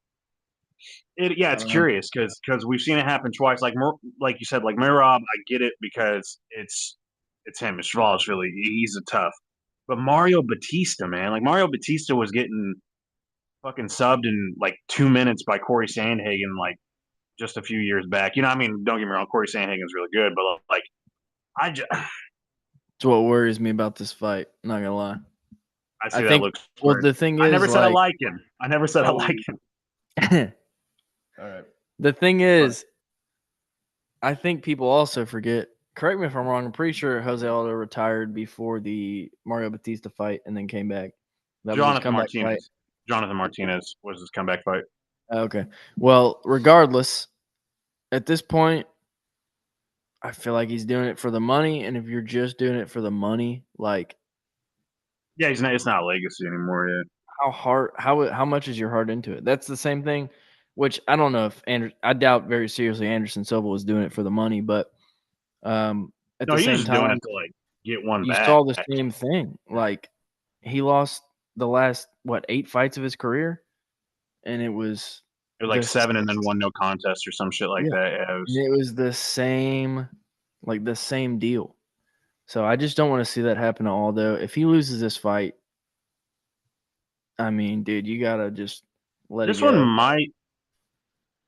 it's curious because we've seen it happen twice. Like you said, like Merab, I get it because it's him. It's Chevalier, really. He's a tough. But Mario Batista, man, like Mario Batista was getting fucking subbed in like 2 minutes by Corey Sandhagen, like just a few years back. You know, I mean, don't get me wrong, Corey Sandhagen's really good, but like, I just It's what worries me about this fight. I'm not gonna lie. I see I that think. looks. Well, Weird. the thing is, I never said I like, like him. I never said I like him. All right. the thing is, I think people also forget. Correct me if I'm wrong. I'm pretty sure Jose Aldo retired before the Mario Batista fight and then came back. That was his comeback fight. Jonathan Martinez was his comeback fight. Okay. Well, regardless, at this point, I feel like he's doing it for the money. And if you're just doing it for the money, like, Yeah, it's not legacy anymore. Yeah, how much is your heart into it? That's the same thing. Which I don't know if I doubt very seriously Anderson Silva was doing it for the money, but at no, the he was same just doing time, it to like get one you back. saw the same thing. Like, he lost the last 8 fights of his career, and it was like 7 and then 1 no contest or some shit like that. Yeah, it was the same, like the same deal. So I just don't want to see that happen to Aldo. If he loses this fight, I mean, dude, you gotta just let it go.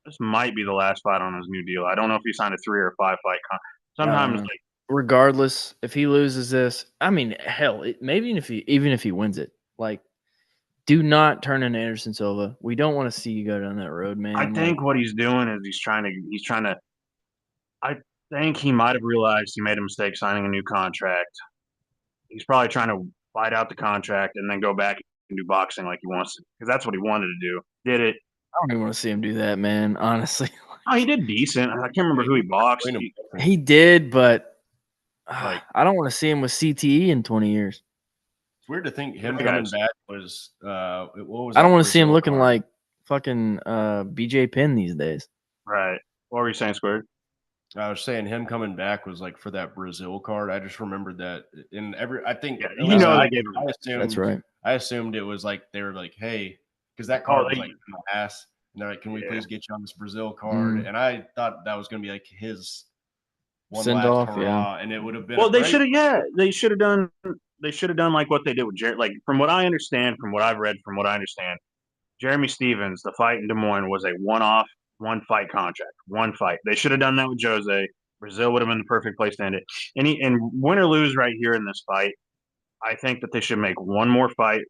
This might be the last fight on his new deal. I don't know if he signed a 3 or 5 fight. Sometimes, like, regardless, if he loses this, I mean, hell, maybe even if he wins it, like, do not turn into Anderson Silva. We don't want to see you go down that road, man. I think what he's doing is he's trying to. I think he might have realized he made a mistake signing a new contract. He's probably trying to fight out the contract and then go back and do boxing like he wants to, because that's what he wanted to do. Did it? I don't even want to see him do that, man. Honestly, oh, he did decent. I can't remember who he boxed. He did, but like, I don't want to see him with CTE in 20 years. It's weird to think him coming back was what was. I don't want to see him looking like fucking BJ Penn these days. Right. What were you saying, Squared? I was saying him coming back was like for that Brazil card. I just remembered that in I think they gave him. I assumed, that's right. I assumed it was like they were like, hey, because that card was like my ass. And they're like, can we please get you on this Brazil card? And I thought that was going to be like his one send last off, hurrah, and it would have been. Well, they should have done like what they did with Jeremy. Like, from what I understand, from what I've read, from what I understand, Jeremy Stevens, the fight in Des Moines was a one-off, one-fight contract, one fight. They should have done that with Jose. Brazil would have been the perfect place to end it. And win or lose right here in this fight, I think that they should make one more fight.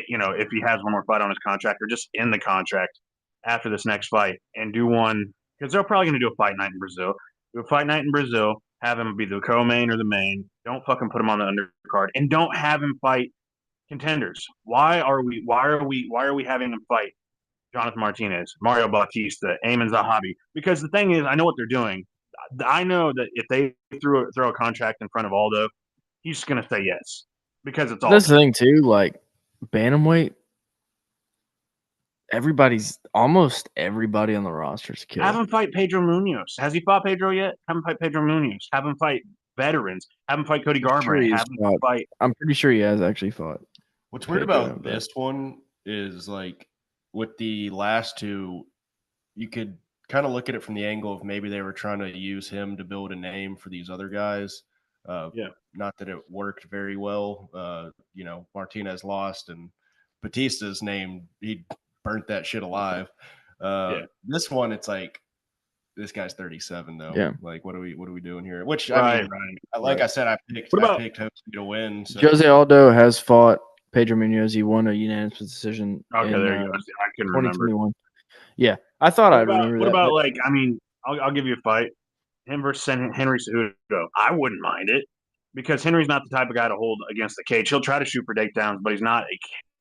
You know, if he has one more fight on his contract, or just end the contract after this next fight and do one, because they're probably going to do a fight night in Brazil. Do a fight night in Brazil. Have him be the co-main or the main. Don't fucking put him on the undercard, and don't have him fight contenders. Why are we having him fight Jonathan Martinez, Mario Bautista, Ayman Zahabi? Because the thing is, I know what they're doing. I know that if they throw a contract in front of Aldo, he's just gonna say yes, because it's all. That's the thing too. Like, bantamweight, almost everybody on the roster is killed. Have him fight Pedro Munoz. Has he fought Pedro yet? Have him fight Pedro Munoz. Have him fight veterans. Have him fight Cody Garbrandt. Have him fight. I'm pretty sure he has actually fought. What's weird about this one is, like, with the last two, you could kind of look at it from the angle of maybe they were trying to use him to build a name for these other guys. Not that it worked very well. You know, Martinez lost, and Batista's name, he burnt that shit alive. This one, it's like, this guy's 37 though. Yeah. Like, what are we doing here? Which I mean, I said, I picked Jose to win. So. Jose Aldo has fought Pedro Munoz. He won a unanimous decision. Okay, there you go. I couldn't remember. Yeah, I thought I'd remember that. What about, like, I mean, I'll give you a fight. him versus Henry Cejudo. I wouldn't mind it because Henry's not the type of guy to hold against the cage. He'll try to shoot for takedowns, but he's not a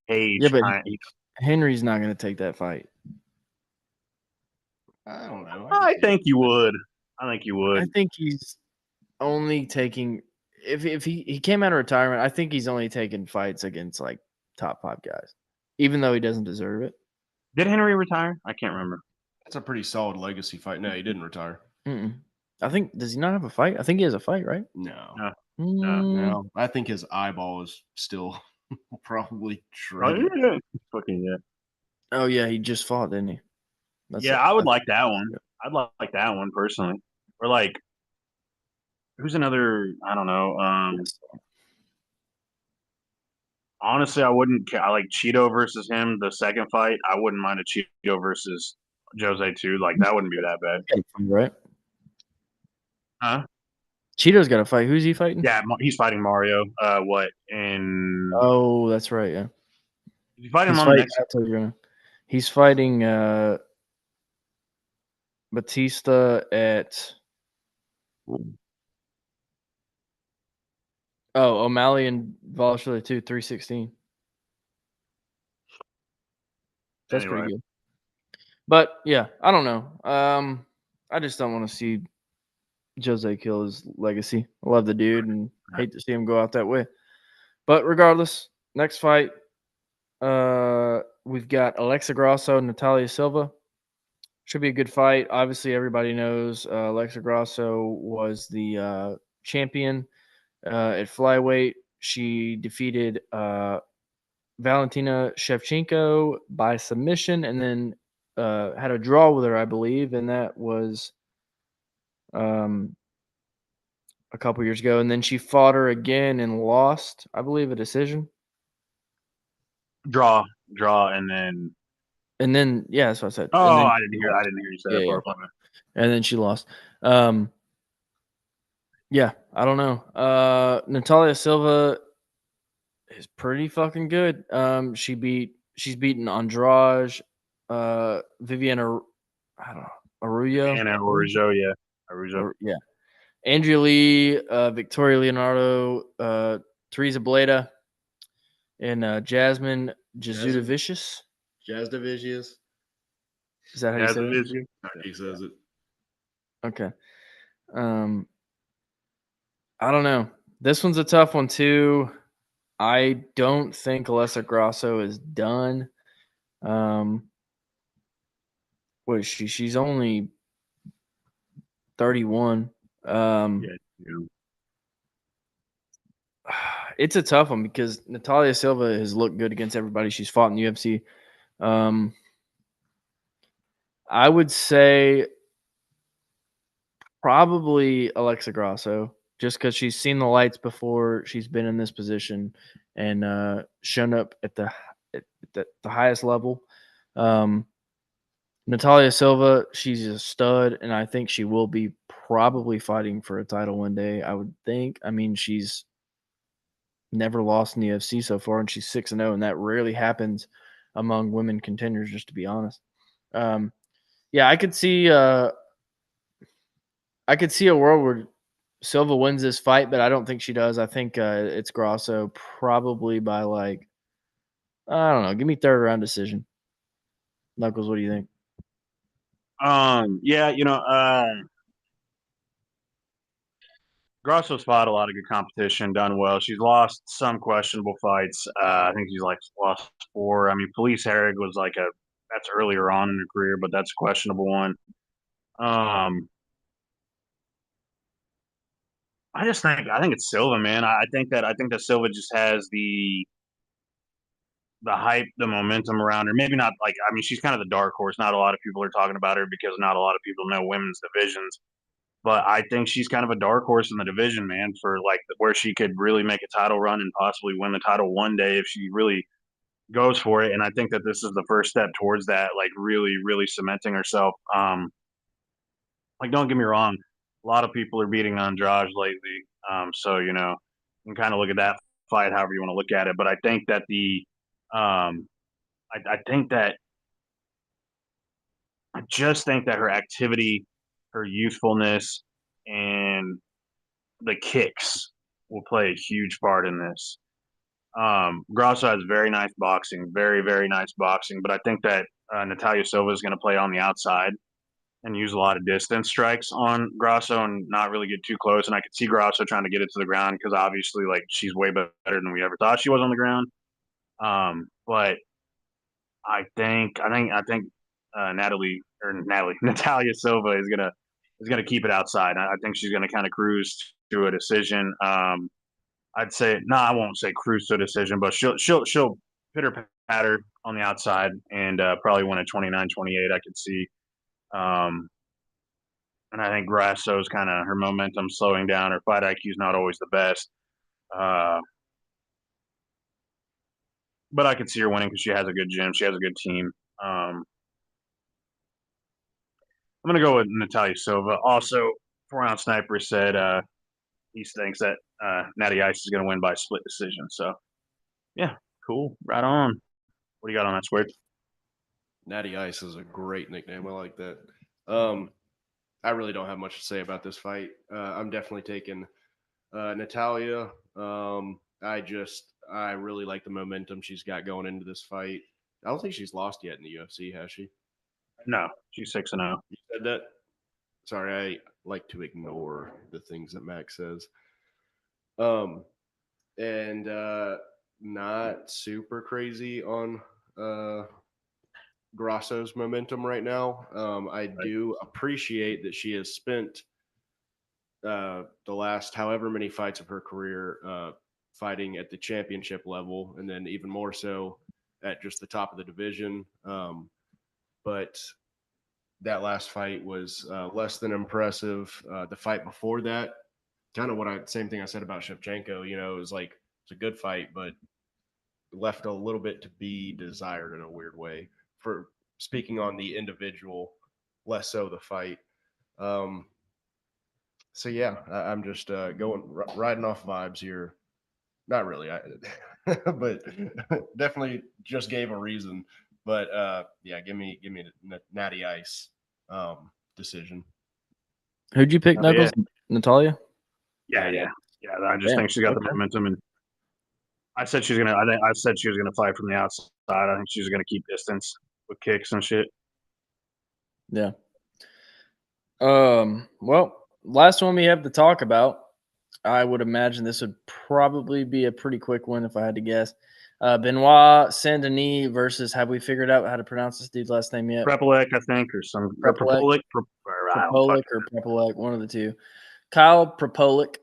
Yeah, cage but kind. Henry's not going to take that fight. I don't know. I think you would. I think you would. I think he's only taking if he came out of retirement. I think he's only taking fights against like top 5 guys, even though he doesn't deserve it. Did Henry retire? I can't remember. That's a pretty solid legacy fight. No, he didn't retire. I think does he not have a fight? I think he has a fight, right? No. No. I think his eyeball is still probably Oh, shredded. yeah. Fucking yeah. Oh yeah, he just fought, didn't he? Yeah, I would like that one. I'd like that one personally. Or like, who's another? I don't know. Honestly, I wouldn't. I like Cheeto versus him. The second fight, I wouldn't mind a Cheeto versus Jose too. Like that wouldn't be that bad. Right? Huh? Cheeto's got a fight. Who's he fighting? Yeah, he's fighting Mario. What in? Oh, that's right. Yeah, He's fighting him he's on the fighting. next. I'll tell you right now. He's fighting Batista at. Oh, O'Malley and Valashvili too. 316. That's Anyway, pretty good. But yeah, I don't know. I just don't want to see Jose kill his legacy. I love the dude and hate to see him go out that way. But regardless, next fight, we've got Alexa Grasso and Natalia Silva. Should be a good fight. Obviously, everybody knows Alexa Grasso was the champion at flyweight. She defeated Valentina Shevchenko by submission, and then had a draw with her, I believe, and that was a couple years ago. And then she fought her again and lost, I believe, a decision. draw, and then. Yeah, that's what I said. Oh, And then I didn't hear. I didn't hear you say that yeah, part. and then she lost. Yeah, I don't know. Natalia Silva is pretty fucking good. She's beaten Andrade, Viviana, I don't know, Arroyo. And Araujo, yeah, Araujo. Yeah. Andrea Lee, Victoria Leonardo, Teresa Bleda, and Jasmine Jasudavicius. Jasudavicius. Is that how you say it? He says it. Okay. I don't know. This one's a tough one too. I don't think Alessa Grasso is done. What is she? She's only 31. Yeah. It's a tough one because Natalia Silva has looked good against everybody she's fought in the UFC. I would say probably Alexa Grasso, just because she's seen the lights before. She's been in this position and shown up at the highest level. Natalia Silva, she's a stud, and I think she will be probably fighting for a title one day. I would think. I mean, she's never lost in the UFC so far, and she's 6-0, and that rarely happens among women contenders. Just to be honest, yeah, I could see a world where Silva wins this fight, but I don't think she does. I think it's Grasso probably by like I don't know. Give me third round decision. Knuckles, what do you think? Yeah, Grosso's fought a lot of good competition, done well. She's lost some questionable fights. I think she's like lost 4. I mean, Felice Herrig was like that's earlier on in her career, but that's a questionable one. I think it's Silva, man. I think that Silva just has the hype, the momentum around her. Maybe not like I mean, she's kind of the dark horse. Not a lot of people are talking about her because not a lot of people know women's divisions. But I think she's kind of a dark horse in the division, man, for like where she could really make a title run and possibly win the title one day if she really goes for it. And I think that this is the first step towards that, like really, really cementing herself. Like don't get me wrong, a lot of people are beating Andrade lately. So you know, you can kind of look at that fight however you want to look at it. But I think that I think that I just think that her activity, her youthfulness, and the kicks will play a huge part in this. Grasso has very nice boxing, very, very nice boxing, but I think that Natalia Silva is going to play on the outside and use a lot of distance strikes on Grasso and not really get too close. And I could see Grasso trying to get it to the ground because obviously, like, she's way better than we ever thought she was on the ground. But I think Natalia Silva is gonna keep it outside. I think she's gonna kind of cruise to a decision. I'd say no, I won't say cruise to a decision, but she'll pitter patter on the outside and probably win at 29-28. I could see. And I think Grasso's kind of her momentum slowing down. Her fight IQ is not always the best. Uh, but I could see her winning because she has a good gym. She has a good team. I'm going to go with Natalia Silva. Also, 4-ounce Sniper said he thinks that Natty Ice is going to win by split decision. So, yeah, cool. Right on. What do you got on that, Square? Natty Ice is a great nickname. I like that. I really don't have much to say about this fight. I'm definitely taking Natalia. I really like the momentum she's got going into this fight. I don't think she's lost yet in the UFC, has she? No, she's 6-0. You said that? Sorry, I like to ignore the things that Max says. And not super crazy on Grasso's momentum right now. I do appreciate that she has spent the last however many fights of her career fighting at the championship level, and then even more so at just the top of the division. But that last fight was less than impressive. The fight before that, kind of same thing I said about Shevchenko. You know, it was like it's a good fight, but left a little bit to be desired in a weird way. For speaking on the individual, less so the fight. So yeah, I'm just riding off vibes here. Not really, but definitely just gave a reason. But yeah, give me Natty Ice decision. Who'd you pick, Knuckles? Yeah. Natalia? Yeah. I just think she's got the momentum, and I said she was gonna. I said she was gonna fight from the outside. I think she's gonna keep distance with kicks and shit. Yeah. Well, last one we have to talk about. I would imagine this would probably be a pretty quick one if I had to guess. Benoit Saint-Denis versus, have we figured out how to pronounce this dude's last name yet? Prepolek, I think, or some Prepolek or one of the two. Kyle Prepolek,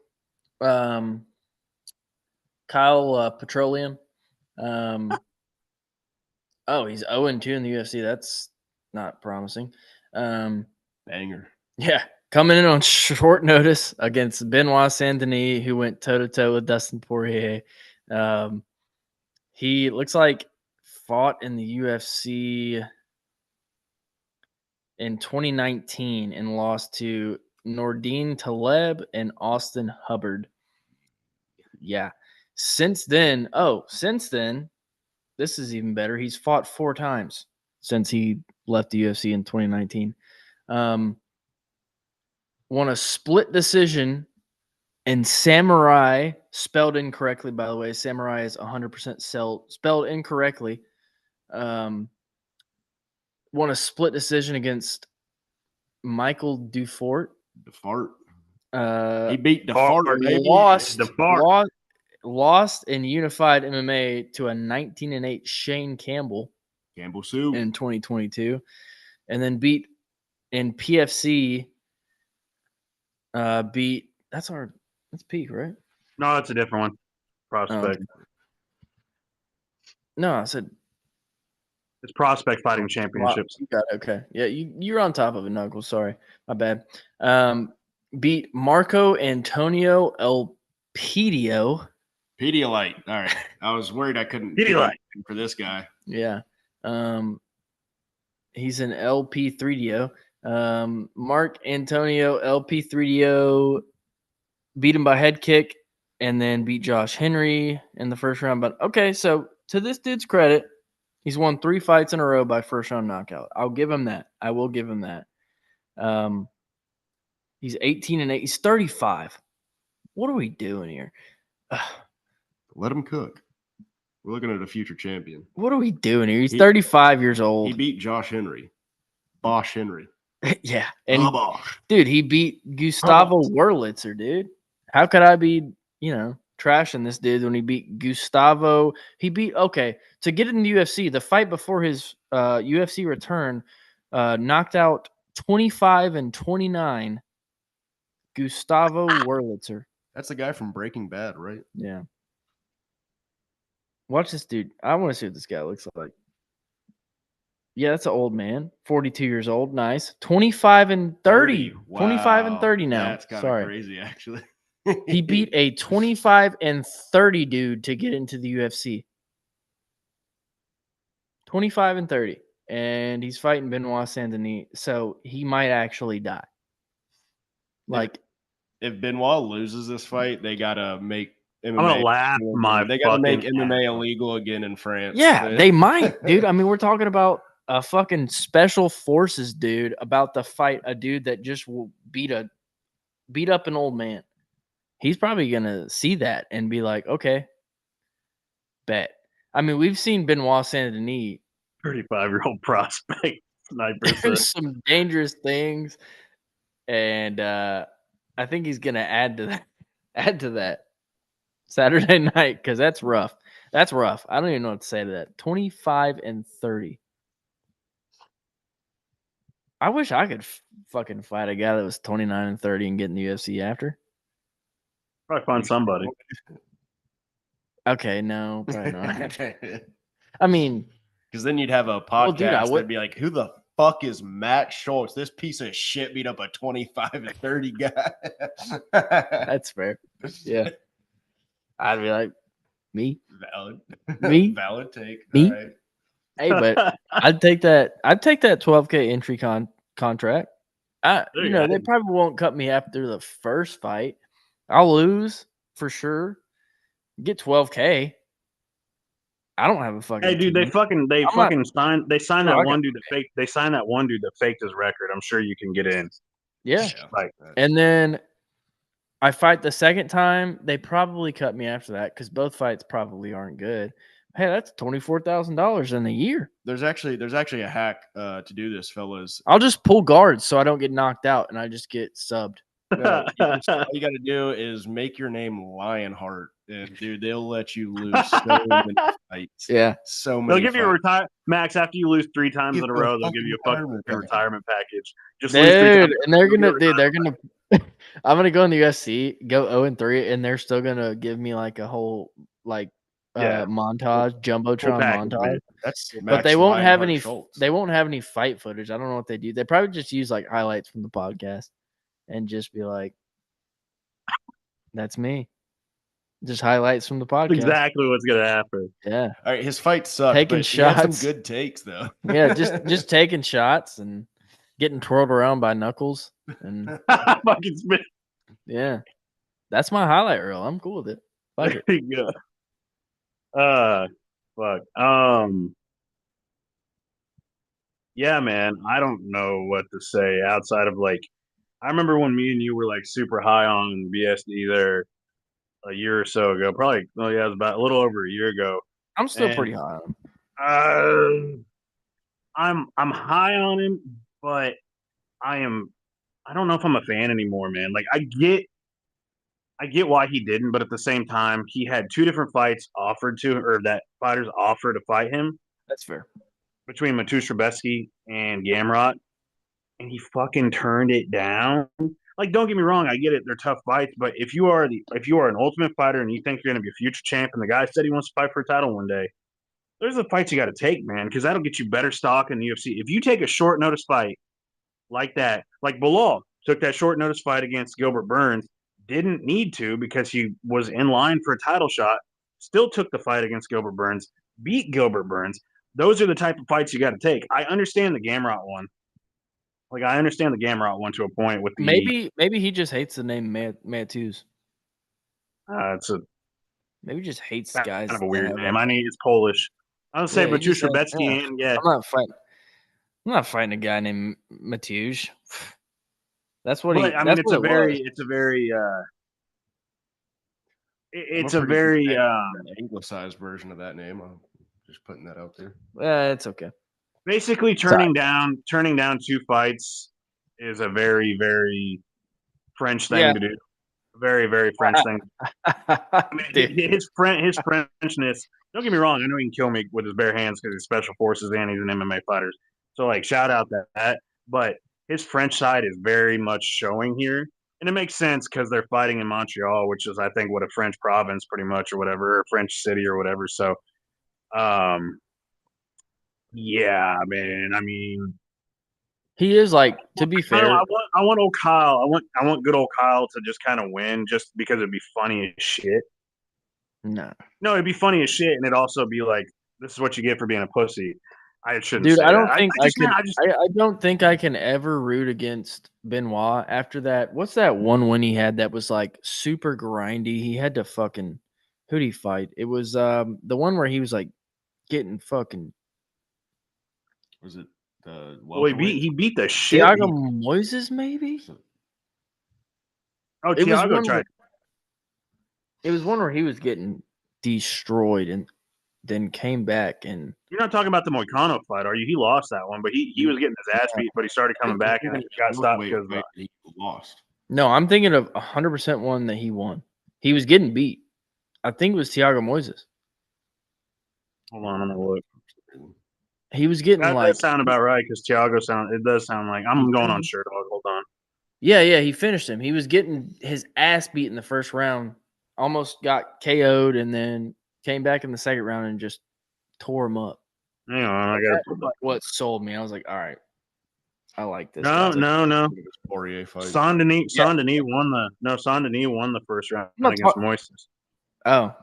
Kyle Petroleum. Oh, he's 0-2 in the UFC. That's not promising. Banger. Yeah, coming in on short notice against Benoit Saint-Denis, who went toe-to-toe with Dustin Poirier. He looks like fought in the UFC in 2019 and lost to Nordine Taleb and Austin Hubbard. Yeah. Since then, this is even better. He's fought 4 times since he left the UFC in 2019. Won a split decision in Samurai, spelled incorrectly, by the way. Samurai is 100% spelled incorrectly. Won a split decision against Michael Dufort. He beat Dufort. Lost in unified MMA to a 19-8 Shane Campbell Sue in 2022, and then beat in PFC. That's Peak, right? No, that's a different one. Prospect. Oh. No, I said it's Prospect Fighting Championships. You got it. Okay, yeah, you're on top of it, Knuckles. Sorry, my bad. Beat Marco Antonio Elpidio. Pedialyte. All right, I was worried I couldn't Pedialyte for this guy. Yeah, he's an LP3DO. Mark Antonio LP3DO beat him by head kick and then beat Josh Henry in the first round. But okay, so to this dude's credit, he's won 3 fights in a row by first round knockout. I'll give him that. I will give him that. He's 18-8. He's 35. What are we doing here? Let him cook. We're looking at a future champion. What are we doing here? He's 35 years He old. beat Josh Henry. Bosch Henry. Yeah. And Bosch. dude, he beat Gustavo Wurlitzer, dude. How could I be, trashing this dude when he beat Gustavo? Okay, to get in the UFC, the fight before his UFC return, knocked out 25-29 Gustavo Wurlitzer. That's the guy from Breaking Bad, right? Yeah. Watch this dude. I want to see what this guy looks like. Yeah, that's an old man. 42 years old. Nice. 25-30. Wow. 25-30 now. That's kind of crazy, actually. He beat a 25-30 dude to get into the UFC. 25-30. And he's fighting Benoit Saint-Denis. So he might actually die. If Benoit loses this fight, they gotta make MMA. I'm gonna laugh They gotta make MMA illegal again in France. Yeah, they might, dude. I mean, we're talking about a fucking special forces dude about to fight a dude that just will beat up an old man. He's probably gonna see that and be like, okay, bet. I mean, we've seen Benoit Saint-Denis, 35-year-old prospect sniper. Some dangerous things, and I think he's gonna add to that Saturday night because that's rough. That's rough. I don't even know what to say to that. 25-30. I wish I could fucking fight a guy that was 29-30 and get in the UFC after. Probably find somebody. Okay, no, probably not. I mean, because then you'd have a podcast that'd be like, "Who the fuck is Matt Schultz? This piece of shit beat up a 25-30 guy." That's fair. Yeah, I'd be like, me, valid take. Me, all right. Hey, but I'd take that. I'd take that 12K entry contract. They probably won't cut me after the first fight. I'll lose for sure. Get 12K. I don't have a fucking. Hey, dude, team. they signed that one dude that faked. They signed that one dude that faked his record. I'm sure you can get in. Yeah. And then I fight the second time. They probably cut me after that because both fights probably aren't good. Hey, that's $24,000 in a year. There's actually a hack to do this, fellas. I'll just pull guards so I don't get knocked out and I just get subbed. No, all you got to do is make your name Lionheart, and dude, they'll let you lose so many fights. Yeah, so many. They'll give you a max after you lose 3 times in a row. They'll give you a fucking retirement package. Just lose 3 times. And they're gonna. I'm gonna go in the UFC, go 0-3, and they're still gonna give me like a whole montage, jumbotron montage. But they won't have any. They won't have any fight footage. I don't know what they do. They probably just use like highlights from the podcast, and just be like, "That's me." Just highlights from the podcast. Exactly what's gonna happen. Yeah. All right, his fight sucked. Taking shots. He had some good takes though. Yeah, just taking shots and getting twirled around by Knuckles and fucking spit. Yeah, that's my highlight reel. I'm cool with it. Fuck it. Yeah. Fuck. Yeah, man. I don't know what to say outside of like. I remember when me and you were like super high on BSD there a year or so ago. Probably. Oh yeah, it was about a little over a year ago. I'm still pretty high on him. I'm high on him, but I don't know if I'm a fan anymore, man. Like I get why he didn't, but at the same time, he had 2 different fights offered to, or that fighters offered to fight him. That's fair. Between Mateusz Trubisky and Gamrot, and he fucking turned it down. Like, don't get me wrong, I get it; they're tough fights. But if you are an Ultimate Fighter and you think you're going to be a future champ, and the guy said he wants to fight for a title one day, there's the fights you got to take, man, because that'll get you better stock in the UFC. If you take a short notice fight like that, like Bilal took that short notice fight against Gilbert Burns, didn't need to because he was in line for a title shot, still took the fight against Gilbert Burns, beat Gilbert Burns. Those are the type of fights you got to take. I understand the Gamrot one. Like, I understand the Gamrot one to a point with the... Maybe he just hates the name Mateusz. Maybe he just hates guys. Kind of a weird name. I mean, it's Polish. I would say Mateusz Trubisky and I'm not fighting a guy named Mateusz. That's what But he. I mean, That's what it was. it's a very anglicized version of that name. I'm just putting that out there. It's okay. basically turning down 2 fights is a very, very French thing to do. Very, very French thing. I mean, his Frenchness. Don't get me wrong. I know he can kill me with his bare hands because he's special forces and he's an MMA fighter. So, like, shout out that. But his French side is very much showing here, and it makes sense because they're fighting in Montreal, which is, I think, what a French province, pretty much, or whatever, or French city or whatever. So, yeah, man. I mean, he is like. To be fair, I want old Kyle. I want good old Kyle to just kind of win, just because it'd be funny as shit. no, it'd be funny as shit, and it'd also be like, this is what you get for being a pussy. I shouldn't dude. say I don't that. think I could. I just I don't think I can ever root against Benoit after that. What's that one win he had that was like super grindy? He had to fucking. Who'd he fight? It was the one where he was like getting fucking. Was it the well, he beat the shit. Thiago Moises, maybe. Oh, Thiago tried. It was one where he was getting destroyed and then came back and. You're not talking about the Moicano fight, are you? He lost that one, but he was getting his ass beat, but he started coming back and got stopped because he lost. No, I'm thinking of 100% one that he won. He was getting beat. I think it was Thiago Moises. Hold on, I'm gonna look. He was getting That like. does sound about right because it does sound like I'm going on Shirt Dog. Hold on. Yeah, he finished him. He was getting his ass beat in the first round, almost got KO'd, and then came back in the second round and just tore him up. Hang on, I gotta put like what sold me. I was like, all right, I like this. No. Poirier fight. Saint-Denis won the first round against Moises. Oh,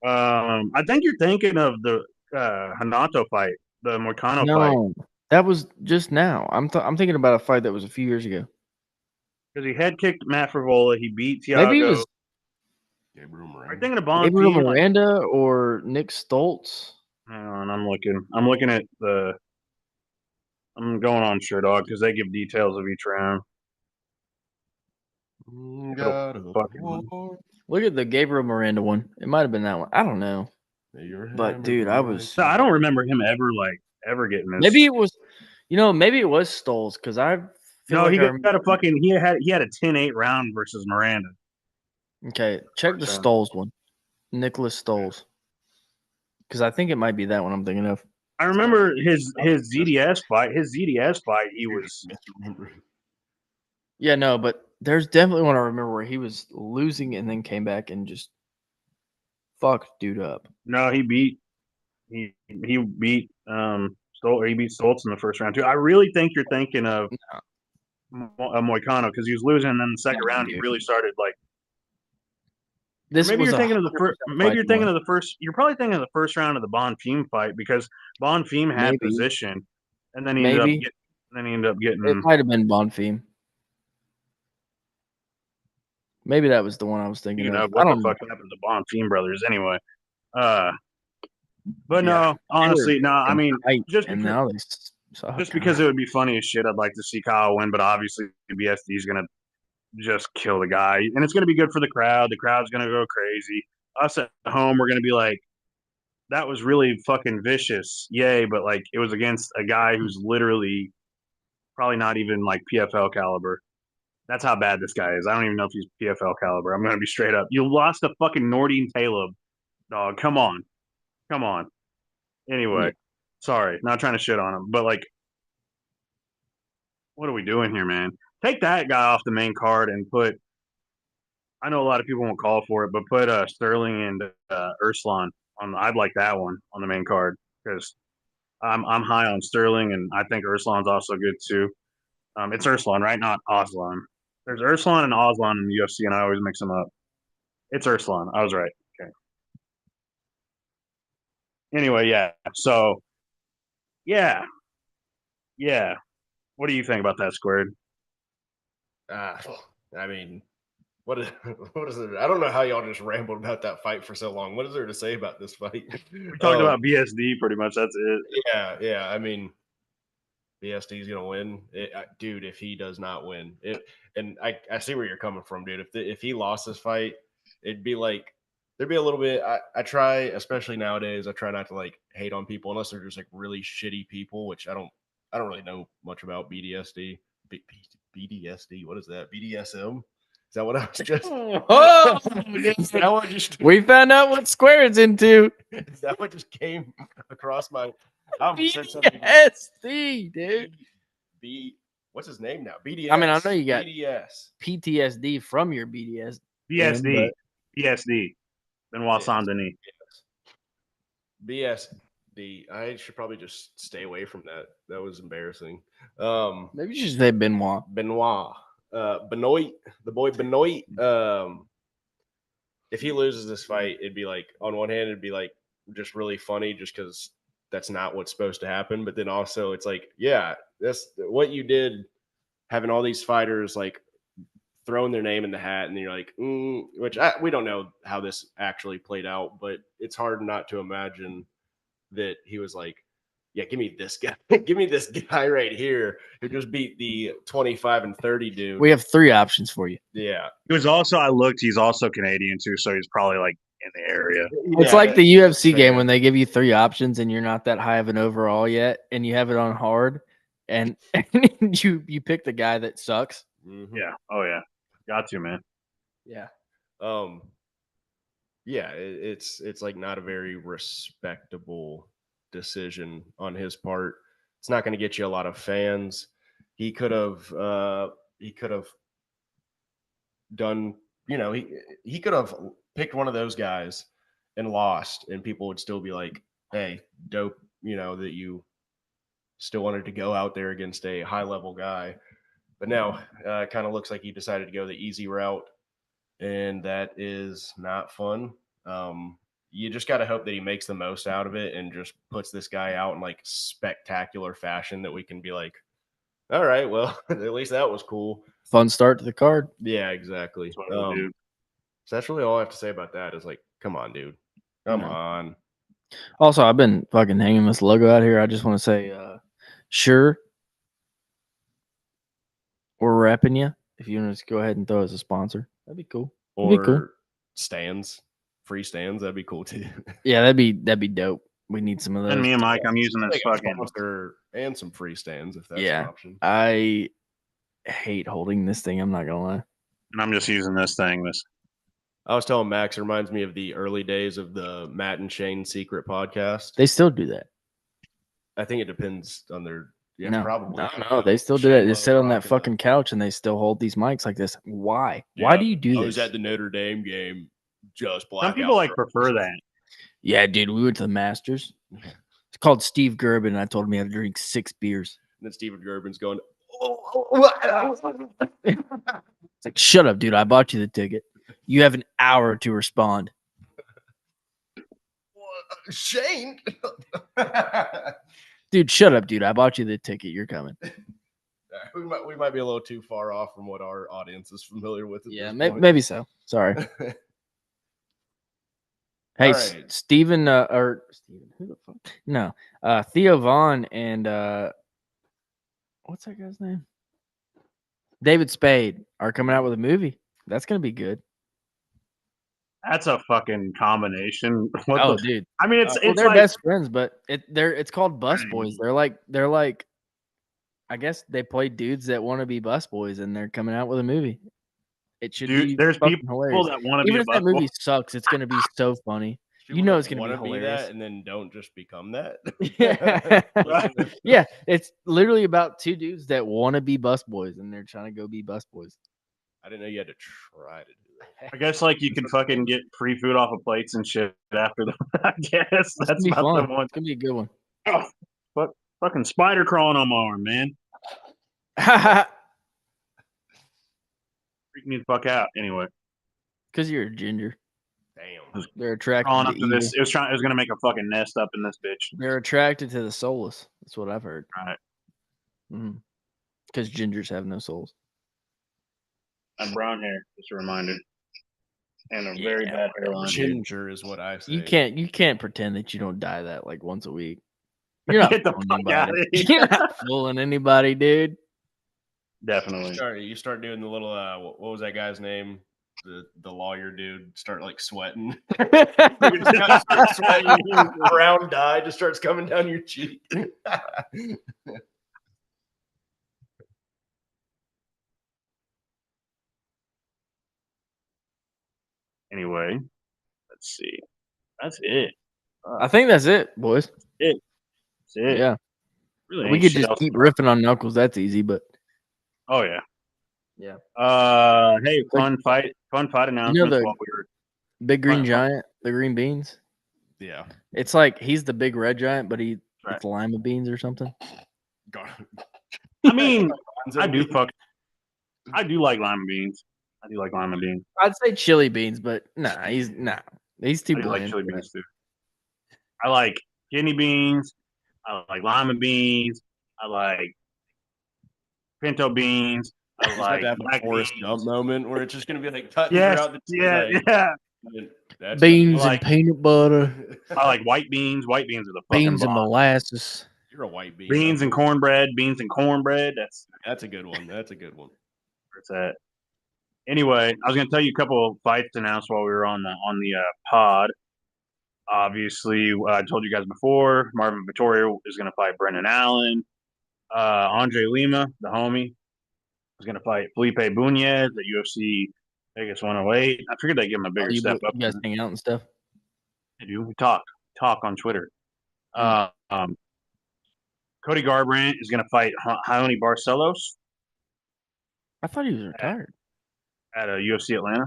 I think you're thinking of the Hanato fight, the Moicano fight. No, that was just now. I'm thinking about a fight that was a few years ago. Because he head kicked Matt Frivola, he beat Thiago. Maybe it was Gabriel Are you Miranda. thinking of Gabriel Bonfim? Miranda or Nick Stoltz. Hang on, I'm looking at the. I'm going on Shirt Dog because they give details of each round. Look at the Gabriel Miranda one. It might have been that one. I don't know. But dude, I don't remember him ever getting this. Maybe it was, maybe it was Stoltz because I feel like he had a 10-8 round versus Miranda. Okay, check the Stoltz one, Nicholas Stoltz, because I think it might be that one I'm thinking of. I remember his ZDS fight. He was. Yeah, no, but there's definitely one I remember where he was losing and then came back and just fucked dude up. No, he beat Stoltz. He beat Stoltz in the first round too. I really think you're thinking of Moicano because he was losing, and then the second round he really started like. Maybe you're thinking of the first. Maybe you're thinking of the first. You're probably thinking of the first round of the Bonfim fight because Bonfim had position, and then he ended up getting. It might have been Bonfim. Maybe that was the one I was thinking of. What the fuck happened to Bonfim brothers anyway? But no, honestly, no. I mean, just because it would be funny as shit, I'd like to see Kyle win. But obviously, BSD is gonna just kill the guy, and it's gonna be good for the crowd. The crowd's gonna go crazy. Us at home, we're gonna be like, that was really fucking vicious, yay! But like, it was against a guy who's literally probably not even like PFL caliber. That's how bad this guy is. I don't even know if he's PFL caliber. I'm gonna be straight up. You lost to fucking Nordine Taleb, dog. Come on. Anyway, sorry, not trying to shit on him, but like, what are we doing here, man? Take that guy off the main card and put. I know a lot of people won't call for it, but put Sterling and Urslan on. I'd like that one on the main card because I'm high on Sterling and I think Urslan's also good too. It's Urslan, right? Not Aslan. There's Urslan and Aslan in the UFC, and I always mix them up. It's Urslan. I was right. Okay. Anyway, yeah. So, yeah. What do you think about that, Squared? I mean, what is it? I don't know how y'all just rambled about that fight for so long. What is there to say about this fight? We talked about BSD pretty much. That's it. Yeah. I mean, BSD's gonna win, dude. If he does not win, and I see where you're coming from, dude. If he lost this fight, it'd be like there'd be a little bit. I try, especially nowadays, I try not to like hate on people unless they're just like really shitty people, which I don't really know much about BDSD. BDSD, what is that? BDSM? Is that what I was just? Oh, Is that what just? we found out what Squared's into. Is that what just came across my? I'm BDSD, dude. What's his name now? BDS. I mean, I know you got BDS. PTSD from your BDS. BSD. BSD. Benoit Saint Denis. BSD. I should probably just stay away from that. That was embarrassing. Maybe you should say Benoit. Benoit. Benoit. The boy Benoit. If he loses this fight, it'd be like, on one hand, it'd be like just really funny just because that's not what's supposed to happen. But then also it's like, yeah, that's what you did, having all these fighters like throwing their name in the hat, and you're like, which we don't know how this actually played out, but it's hard not to imagine that he was like, yeah, give me this guy. Give me this guy right here who just beat the 25 and 30 dude. We have 3 options for you. Yeah. He was also, he's also Canadian too, so he's probably like in the area. It's like the UFC game when they give you 3 options and you're not that high of an overall yet, and you have it on hard, and you pick the guy that sucks. Mm-hmm. Yeah. Oh yeah. Got to, man. Yeah. Yeah, it's like not a very respectable decision on his part. It's not going to get you a lot of fans. He could have done, he could have picked one of those guys and lost, and people would still be like, hey, dope, that you still wanted to go out there against a high level guy. But now it kind of looks like he decided to go the easy route, and that is not fun. You just got to hope that he makes the most out of it and just puts this guy out in like spectacular fashion that we can be like, all right, well, at least that was cool. Fun start to the card. Yeah, exactly. That's so that's really all I have to say about that is like, come on, dude. Come on. Also, I've been fucking hanging this logo out here. I just want to say, sure, we're repping you. If you want to just go ahead and throw as a sponsor, that'd be cool. Or be cool. Stands, free stands, that'd be cool too. Yeah, that'd be dope. We need some of those. And me and Mike, I'm using this fucking sponsor and some free stands if that's an option. I hate holding this thing. I'm not gonna lie. And I'm just using this thing. I was telling Max, it reminds me of the early days of the Matt and Shane Secret podcast. They still do that. I think it depends on their. Yeah, no, probably. No, they still do that. They sit on that fucking couch and they still hold these mics like this. Why? Yeah, why do you do this? I was at the Notre Dame game. Just black. Some people like prefer that. Yeah, dude. We went to the Masters. It's called Steve Gerben, and I told him he had to drink 6 beers. And then Steven Gerben's going, it's like, shut up, dude. I bought you the ticket. You have an hour to respond. Shane. Dude, shut up, dude. I bought you the ticket. You're coming. We might be a little too far off from what our audience is familiar with. Yeah, maybe so. Sorry. Hey, right. Steven, who the fuck? No, Theo Vaughn and what's that guy's name? David Spade are coming out with a movie. That's gonna be good. That's a fucking combination. Dude. I mean, it's they're like, best friends, but it's called Bus Boys. They're like, I guess they play dudes that want to be bus boys, and they're coming out with a movie. It should be. There's people hilarious. that want to be. Even if that movie sucks, it's gonna be so funny. You know it's gonna be hilarious. That and then don't just become that. Yeah, yeah. It's literally about 2 dudes that want to be bus boys, and they're trying to go be bus boys. I didn't know you had to try to do that. I guess like you can fucking get free food off of plates and shit after the. I guess that's about fun. the one. It's gonna be a good one. Oh, fucking spider crawling on my arm, man. Freak me the fuck out. Anyway, because you're a ginger. Damn, they're attracted to up to this. It was gonna make a fucking nest up in this bitch. They're attracted to the soulless. That's what I've heard. Right. Because gingers have no souls. And brown hair, just a reminder. And a very bad hairline. Ginger is what I say. You can't pretend that you don't dye that like once a week. You're not Get the fooling fuck out of anybody. here. You're not fooling anybody, dude. Definitely. You start doing the little what was that guy's name? The lawyer dude start like sweating. Start sweating. Brown dye just starts coming down your cheek. Anyway, let's see. That's it. I think that's it, boys. That's it. Yeah. Really We ain't could shit just else keep to talk riffing on Knuckles. That's easy, but about. Oh yeah. yeah. Hey, fun fight announcements the while we were Big Green Fun- Giant, the green beans. Yeah. It's like he's the big red giant, but Right. it's lima beans or something. I mean, I do like lima beans. I do like lima beans. I'd say chili beans, but he's too I do like bland. chili beans too. I like kidney beans. I like lima beans. I like pinto beans. I He's like about to have a black Forrest beans. Gump moment where it's just gonna be like cutting Yes, throughout the yeah. That's Beans like- and peanut butter, I like white beans. White beans are the fucking beans and bomb. molasses. You're a white bean. Beans and cornbread. Beans and cornbread. That's a good one. That's a good one. where it's at. Anyway, I was going to tell you a couple of fights announced while we were on the pod. Obviously, I told you guys before, Marvin Vittoria is going to fight Brendan Allen. Andre Lima, the homie, is going to fight Felipe Bunez at UFC Vegas 108. I figured they'd give him a bigger step up. You guys hang out and stuff. They do. We talk on Twitter. Cody Garbrandt is going to fight Raoni Barcelos I thought he was retired. at UFC Atlanta.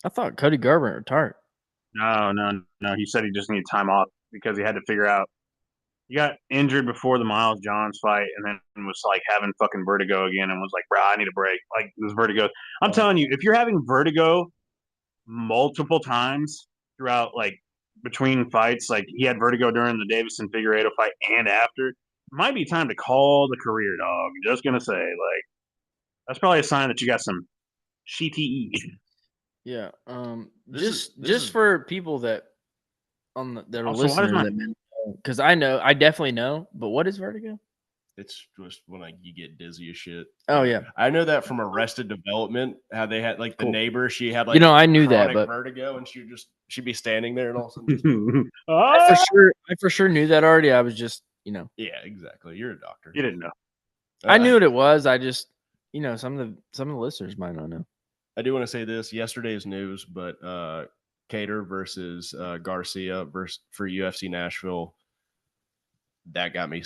I thought Cody Garbrandt retired. No. He said he just needed time off because he had to figure out. He got injured before the Miles Johns fight, and then was like having fucking vertigo again, and was like, "Bro, I need a break." Like this vertigo. I'm telling you, if you're having vertigo multiple times throughout, like between fights, like he had vertigo during the Davison Figueiredo fight and after, it might be time to call the career, dog. Just gonna say, like, that's probably a sign that you got some CTE. Yeah. This Just is- for people that that are Also, why does listeners, because I definitely know. But what is vertigo? It's just when like you get dizzy as shit. Oh yeah, I know that from Arrested Development. How they had like the Cool. neighbor. She had like I knew that, chronic but vertigo, and she'd be standing there and all of a sudden. I for sure knew that already. I was just Yeah, exactly. You're a doctor. You didn't know. I knew what it was. I just some of the listeners might not know. I do want to say this. Yesterday's news, but Cater versus Garcia for UFC Nashville. That got my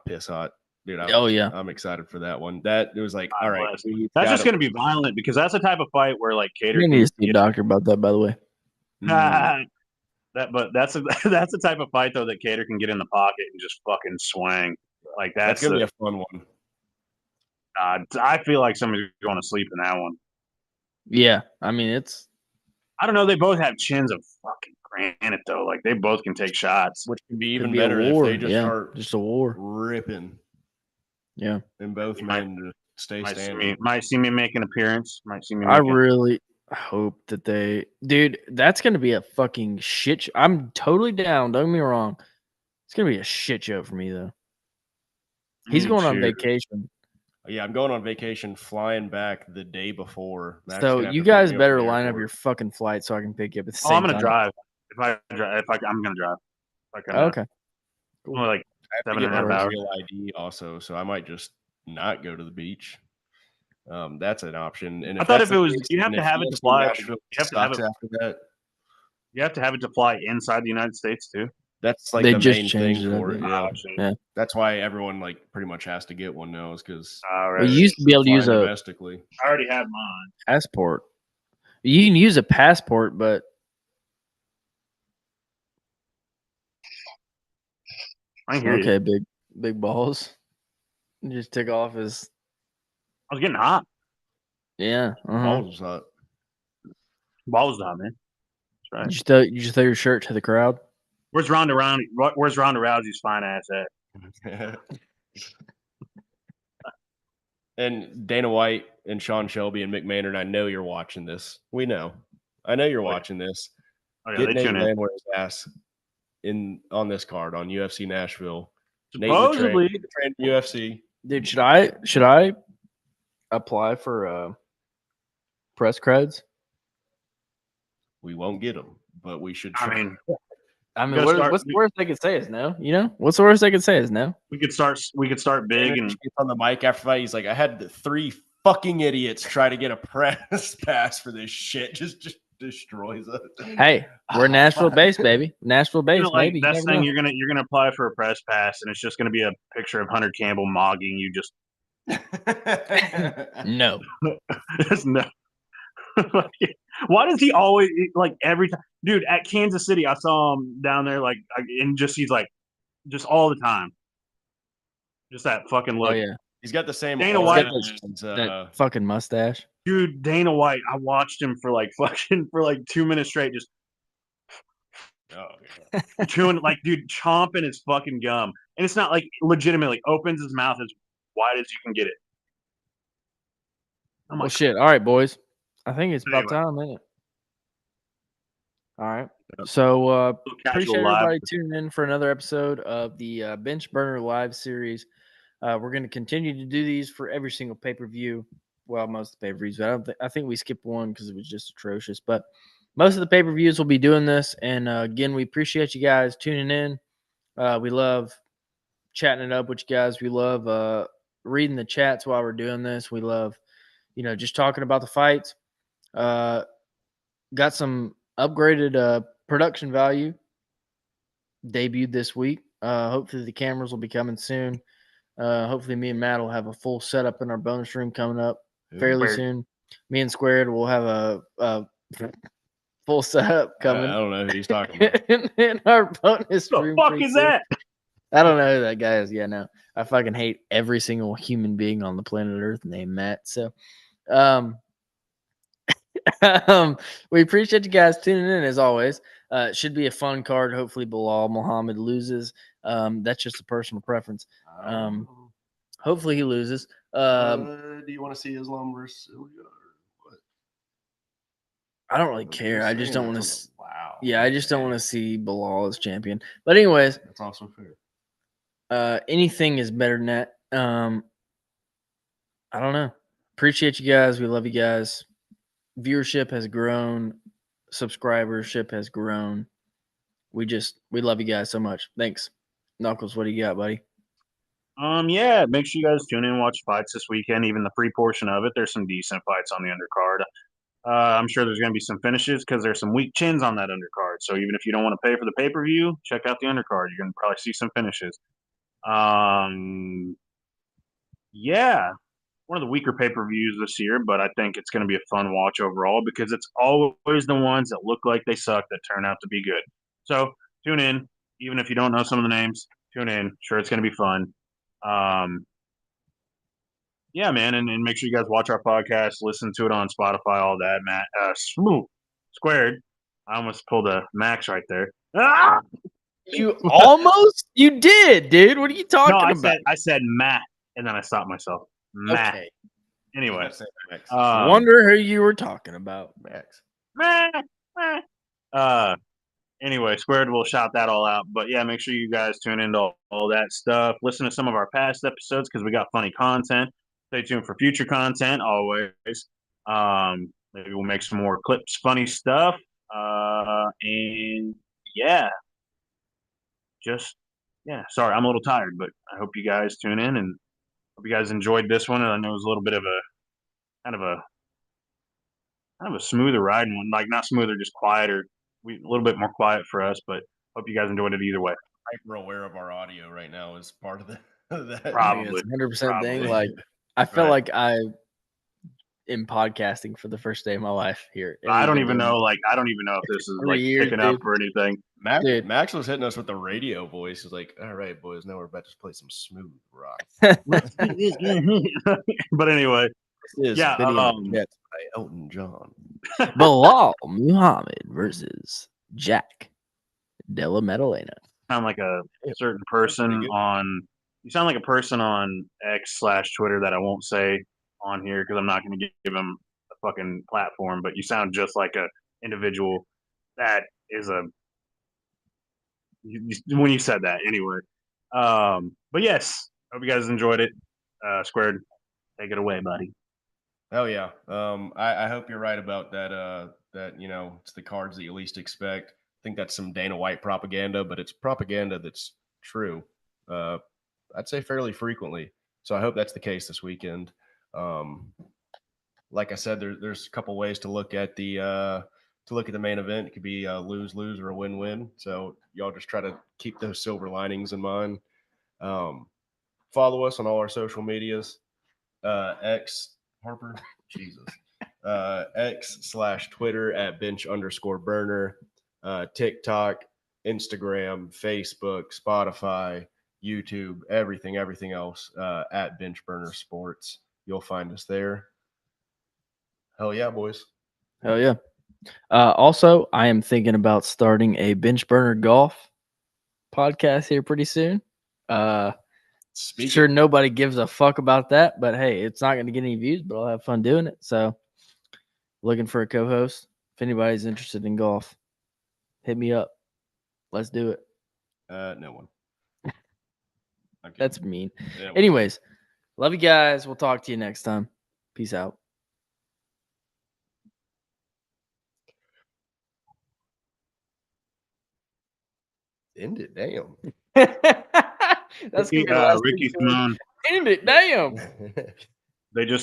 piss hot, dude. I'm excited for that one. It was like, all right, that's just going to be violent because that's the type of fight where like Cater. You need to see a doctor about that, by the way. That's the type of fight though that Cater can get in the pocket and just fucking swing. Like that's gonna be a fun one. I feel like somebody's going to sleep in that one. Yeah, I mean I don't know. They both have chins of fucking granite though. Like they both can take shots, which can be even be better if they just start just a war ripping. Yeah, and both men to stay standing. Might see me make an appearance. I really hope that dude. That's gonna be a fucking shit. I'm totally down. Don't get me wrong. It's gonna be a shit show for me though. He's going on vacation. Yeah, I'm going on vacation, flying back the day before. So you guys better line up your fucking flight so I can pick you up at the same time. I'm gonna drive. I'm gonna drive. Okay. Cool. Like I have to 7.5 get hours. real ID also, so I might just not go to the beach. That's an option. And I thought if it was, you have to have it to fly. You have to have it after that. You have to have it to fly inside the United States too. That's like they the just main changed thing it, for it. Yeah. That's why everyone like pretty much has to get one now, is because you used to be able to use domestically. I already have mine. Passport. You can use a passport, but I hear you. okay, big balls. Just take off his. I was getting hot. Yeah. Balls was hot. Balls hot, man. That's right. You just throw your shirt to the crowd. Where's Ronda Rousey's fine ass at? And Dana White and Sean Shelby and Mick Maynard, I know you're watching this. We know. I know you're watching this. Oh, yeah, Get they Nate tune in. Landwehr's ass on this card on UFC Nashville. Supposedly, Nate the train UFC. Dude, should I apply for press creds? We won't get them, but we should I try. mean, What's the worst they could say is no? You know, what's the worst they could say is no? we could start big and gets on the mic after fight. He's like, I had the 3 fucking idiots try to get a press pass for this shit. Just destroys it. Hey, we're Nashville based, baby. Nashville based, like maybe. that's thing you're gonna apply for a press pass, and it's just gonna be a picture of Hunter Campbell mogging you. Just No. there's no. Why does he always like every time, dude? At Kansas City, I saw him down there, like, and he's like, just all the time, just that fucking look. Oh yeah, he's got the same Dana White, that fucking mustache. dude. Dana White, I watched him for like 2 minutes straight, just chewing, like, dude, chomping his fucking gum, and it's not like legitimately opens his mouth as wide as you can get it. I'm Well, like, shit. All right, boys. I think it's about Anyway. time, isn't it? All right. So appreciate everybody tuning in for another episode of the Bench Burner Live series. We're going to continue to do these for every single pay-per-view. Well, most of the pay-per-views. But I think we skipped one because it was just atrocious. But most of the pay-per-views will be doing this. And again, we appreciate you guys tuning in. We love chatting it up with you guys. We love reading the chats while we're doing this. We love, just talking about the fights. Got some upgraded production value debuted this week. Hopefully the cameras will be coming soon. Hopefully me and Matt will have a full setup in our bonus room coming up fairly soon. Me and Squared will have a full setup coming. I don't know who he's talking about. in our bonus room. What the fuck is that? I don't know who that guy is. Yeah, no. I fucking hate every single human being on the planet Earth named Matt. So we appreciate you guys tuning in as always. It should be a fun card. Hopefully Bilal Muhammad loses. That's just a personal preference. Hopefully he loses. Do you want to see Islam versus what? I don't really care. I just don't want to. Wow. Yeah, I just don't want to see Bilal as champion. But anyways, that's also fair. Anything is better than that. I don't know. Appreciate you guys. We love you guys. Viewership has grown. Subscribership has grown. We love you guys so much. Thanks. Knuckles, what do you got, buddy? Yeah, make sure you guys tune in and watch fights this weekend, even the free portion of it. There's some decent fights on the undercard. I'm sure there's going to be some finishes because there's some weak chins on that undercard. So even if you don't want to pay for the pay-per-view, check out the undercard. You're going to probably see some finishes. Yeah, one of the weaker pay-per-views this year, but I think it's going to be a fun watch overall because it's always the ones that look like they suck that turn out to be good. So tune in, even if you don't know some of the names. Tune in. Sure, it's going to be fun. Yeah, man, and make sure you guys watch our podcast, listen to it on Spotify, all that. Matt, Squared. I almost pulled a Max right there. Ah! You did, dude. What are you talking about? I said Matt, and then I stopped myself. Matt. Okay. Anyway, wonder who you were talking about, Max. Anyway, Squared will shout that all out. But yeah, make sure you guys tune into all that stuff. Listen to some of our past episodes because we got funny content. Stay tuned for future content always. Maybe we'll make some more clips, funny stuff. And yeah, sorry, I'm a little tired, but I hope you guys tune in and hope you guys enjoyed this one. And I know it was a little bit of a kind of a smoother ride one, like not smoother, just quieter. A little bit more quiet for us, but hope you guys enjoyed it either way. Hyper aware of our audio right now is part of that. Probably it's 100% thing. Like I feel like I am podcasting for the first day of my life here. I don't even know if this is like picking up or anything. Max was hitting us with the radio voice. He's like, "All right, boys, now we're about to play some smooth rock." But anyway, yeah. By Elton John. Bilal Muhammad versus Jack Della Maddalena. Sound like a certain person on. You sound like a person on X/Twitter that I won't say on here because I'm not going to give him a fucking platform. But you sound just like a individual that is a. When you said that, anyway. But yes, hope you guys enjoyed it. Squared, take it away, buddy. Hell yeah. I hope you're right about that. That it's the cards that you least expect. I think that's some Dana White propaganda, but it's propaganda that's true. I'd say fairly frequently. So I hope that's the case this weekend. Like I said, there's a couple ways to look at the main event. It could be a lose-lose or a win-win. So y'all just try to keep those silver linings in mind. Follow us on all our social medias. X Harper, Jesus. X/Twitter at bench_burner, TikTok, Instagram, Facebook, Spotify, YouTube, everything else at Bench Burner Sports. You'll find us there. Hell yeah, boys. Hell yeah. Also, I am thinking about starting a bench burner golf podcast here pretty soon. Sure, nobody gives a fuck about that, but hey, it's not going to get any views, but I'll have fun doing it. So, looking for a co-host. If anybody's interested in golf, hit me up. Let's do it. No one. Okay. That's mean. Yeah, anyways, love you guys. We'll talk to you next time. Peace out. End it, damn. That's gonna be the last Ricky Simone. End it, damn. They just